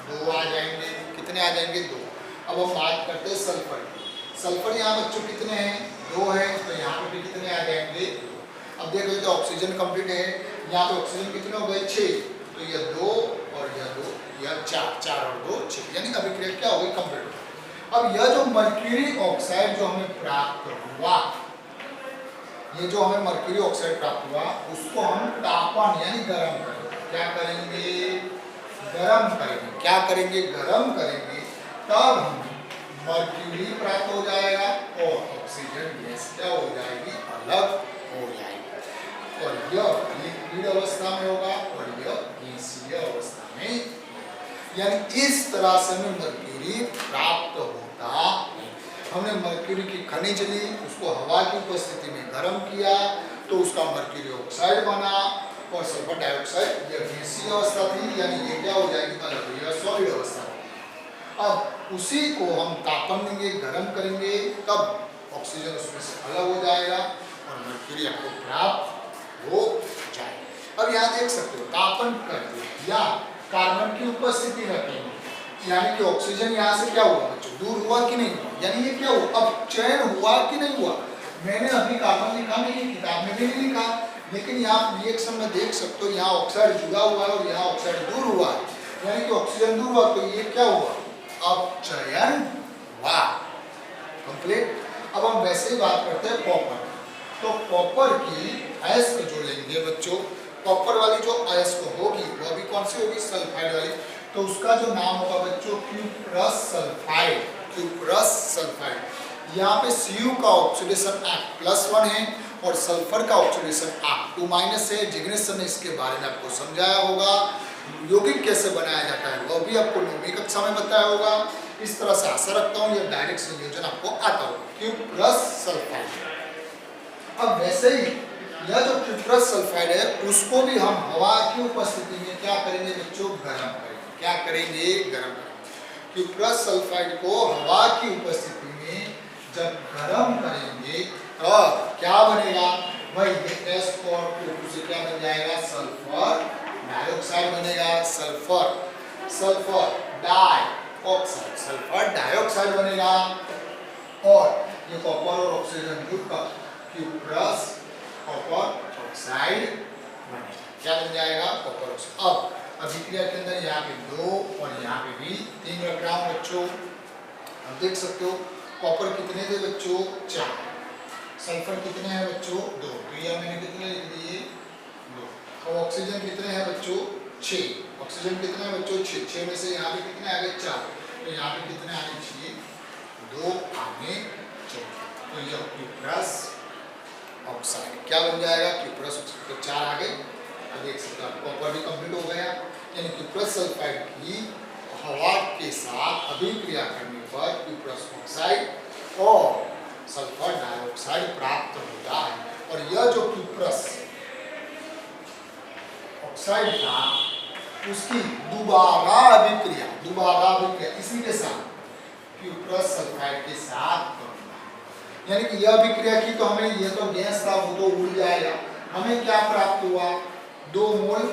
A: 2 आ जाएंगे। कितने आ जाएंगे, 2। अब हम बात करते हैं सल्फर की। सल्फर यहाँ बच्चों कितने हैं, 2 है, तो यहाँ पे भी कितने आ जाएंगे, 2। अब देख लेते हैं ऑक्सीजन कंप्लीट है, यहाँ पे ऑक्सीजन कितने हो गए, 6, तो यह 2 और यह 2, यह 4, 4 और 2 6, यानी अभिक्रिया क्या हो गई, कंप्लीट हो गई। अब यह जो मर्क्यूरी ऑक्साइड जो हमें प्राप्त हुआ, ये जो हमें मर्क्यूरी ऑक्साइड प्राप्त हुआ उसको हम तापन यानी गर्म करेंगे। क्या करेंगे, गर्म करेंगे। क्या करेंगे, गर्म करेंगे, तब मर्क्यूरी प्राप्त हो जाएगा और ऑक्सीजन गैस क्या हो जाएगी, अलग हो जाएगी। और यह लिक्विड अवस्था में होगा और यह गैसीय अवस्था में, यानी इस तरह से हमें मर्क्यूरी प्राप्त होता है। हमने मर्क्यूरी की खनिज ली, उसको हवा की उपस्थिति में गर्म किया तो उसका मर्क्यूरी ऑक्साइड बना और सल्फर डाइऑक्साइड, यह गैसीय अवस्था थी, यानी ये क्या हो जाएगी, अलग, यह सॉलिड अवस्था। अब उसी को हम तापन देंगे, गर्म करेंगे, तब ऑक्सीजन उसमें से अलग हो जाएगा और मर्क्यूरी आपको प्राप्त हो जाएगा। अब यहाँ देख सकते हो तापन करके या कार्बन की उपस्थिति रखेंगे, यानी कि ऑक्सीजन यहाँ से क्या हुआ बच्चों, दूर हुआ कि नहीं हुआ, यानी ये क्या हुआ, अब चयन हुआ कि नहीं हुआ। मैंने अभी कार्बन लिखा नहीं, किताब में भी नहीं लिखा, लेकिन यहाँ रिएक्शन में देख सकते हो, यहाँ ऑक्साइड जुड़ा हुआ है और यहाँ ऑक्साइड दूर हुआ है, यानी कि ऑक्सीजन दूर हुआ, तो ये क्या हुआ, अब चयन हुआ, कंप्लीट। अब हम वैसे ही बात करते हैं कॉपर। तो कॉपर की अयस्क जो लेंगे बच्चों, कॉपर वाली जो अयस्क होगी वो भी कौन सी होगी, सल्फाइड वाली, तो उसका जो नाम होगा बच्चों क्यूप्रस सल्फाइड। Cuprous sulphide. यहाँ पे Cu का ऑक्सीडेशन एक्ट +1 है और सल्फर का ऑक्सीडेशन एक्ट 2- है। जिग्नेश सर ने इसके बारे में आपको समझाया होगा, यौगिक कैसे बनाया जाता है वह भी आपको 9वीं कक्षा में बताया होगा। इस तरह से आशा रखता हूँ यह डायरेक्ट संयोजन आपको आता होगा, क्यूप्रस सल्फाइड। अब वैसे ही यह जो क्यूप्रस सल्फाइड है उसको भी हम हवा की उपस्थिति में क्या करेंगे बच्चों, गर्म करेंगे। क्या करेंगे, गर्म करेंगे। क्यूप्रस सल्फाइड को हवा की उपस्थिति में जब गर्म करेंगे तो क्या बनेगा, वही S और O2 से उससे क्या बन जाएगा, सल्फर डाइऑक्साइड बनेगा। सल्फर डाइऑक्साइड, सल्फर डाइऑक्साइड बनेगा। और ये कॉपर और ऑक्सीजन जुड़कर क्यूप्रस कॉपर ऑक्साइड बनेगा। क्या बन जाएगा, कॉपर ऑक्साइड। अब अभिक्रिया के अंदर यहाँ पे 2 और यहाँ पे भी 3 रख रहा हूँ बच्चों। अब देख सकते हो कॉपर कितने थे बच्चों, 4। सल्फर कितने हैं बच्चों, 2। तो ये मैंने कितने लिख दिए, 2। और ऑक्सीजन कितने हैं बच्चों, 6। ऑक्सीजन कितने हैं बच्चों, 6। 6 में से यहाँ पे कितने आ गए, 4। तो यहाँ पे कितने आने चाहिए, 2 आने चाहिए। तो ये क्यूप्रस ऑक्साइड क्या बन जाएगा, क्यूप्रस ऑक्साइड। तो 4 आ गए। अब देख सकते हो कॉपर भी कंप्लीट हो गया। यानी क्यूप्रस सल्फाइड की हवा के साथ अभिक्रिया करने पर क्यूप्रस ऑक्साइड और सल्फर डाइऑक्साइड प्राप्त होता है। और यह जो क्यूप्रस ऑक्साइड था उसकी दोबारा अभिक्रिया इसी के साथ क्यूप्रस सल्फाइड के साथ करूंगा। यानी कि यह अभिक्रिया की तो हमें, यह तो गैस था वो तो उड़ जाएगा। हमें क्या प्राप्त हुआ, 2 मोल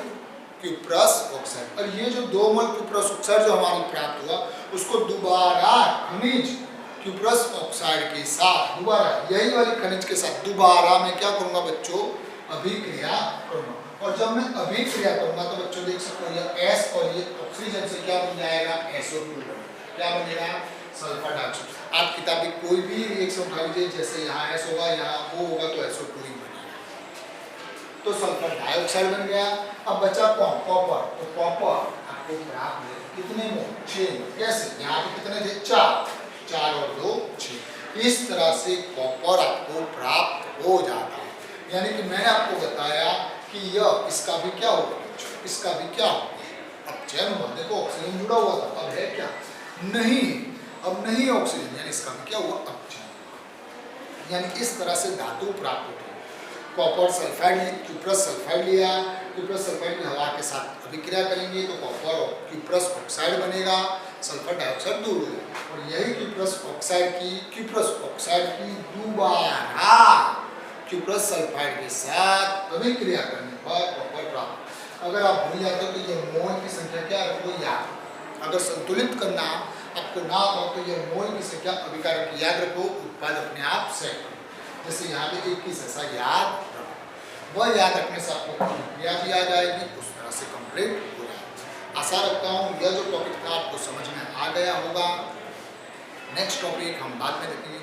A: क्यूप्रस ऑक्साइड। और ये जो 2 मोल क्यूप्रस ऑक्साइड जो हमारी प्राप्त हुआ उसको दोबारा खनिज क्यूप्रस ऑक्साइड के साथ, दोबारा यही वाली खनिज के साथ दोबारा मैं क्या करूंगा बच्चों, अभिक्रिया करूंगा। और जब मैं अभिक्रिया करूंगा तो बच्चों देख सकते हो ये S और ये ऑक्सीजन से क्या बन जाएगा, SO2 क्या बनेगा, सल्फर डाइऑक्साइड। आप किताब में कोई भी रिएक्शन उठा लीजिए, जैसे यहाँ S होगा यहाँ O होगा तो SO2 ही बनेगा। तो सल्फर डाइऑक्साइड बन गया। अब बचा कौन, कॉपर। तो कॉपर आपको प्राप्त है कितने मोल, 6 मोल। कैसे, यहाँ पे कितने थे, 4 और 2 6। इस तरह से कॉपर आपको प्राप्त हो जाता है। यानी कि मैंने आपको बताया कि यह इसका भी क्या होगा, इसका भी क्या होगा, अपचयन हुआ। देखो ऑक्सीजन जुड़ा हुआ था, अब है क्या, नहीं, अब नहीं ऑक्सीजन, यानी इसका भी क्या हुआ, अपचयन। यानी इस तरह से धातु प्राप्त होती है। कॉपर सल्फाइड, क्यूप्रस सल्फाइड लिया, क्यूप्रस सल्फाइड की हवा के साथ अभिक्रिया करेंगे तो कॉपर और क्यूप्रस ऑक्साइड बनेगा, सल्फर डाइऑक्साइड दूर हो जाएगा। और यही क्यूप्रस ऑक्साइड की दोबारा क्यूप्रस सल्फाइड के साथ अभिक्रिया करने पर कॉपर प्राप्त। अगर आप भूल जाते हो तो ये मोल की संख्या क्या है आपको याद, अगर संतुलित करना आपको ना हो तो ये मोल की संख्या अभिकारक की याद रखो, उत्पाद अपने आप सेट करो। जैसे यहाँ पे 21 ऐसा याद रखो, वह याद रखने से आपको क्रिया भी याद आएगी, उस तरह से कंप्लीट हो जाएगा। आशा रखता हूँ यह जो टॉपिक था आपको समझ में आ गया होगा। नेक्स्ट टॉपिक हम बाद में देखेंगे।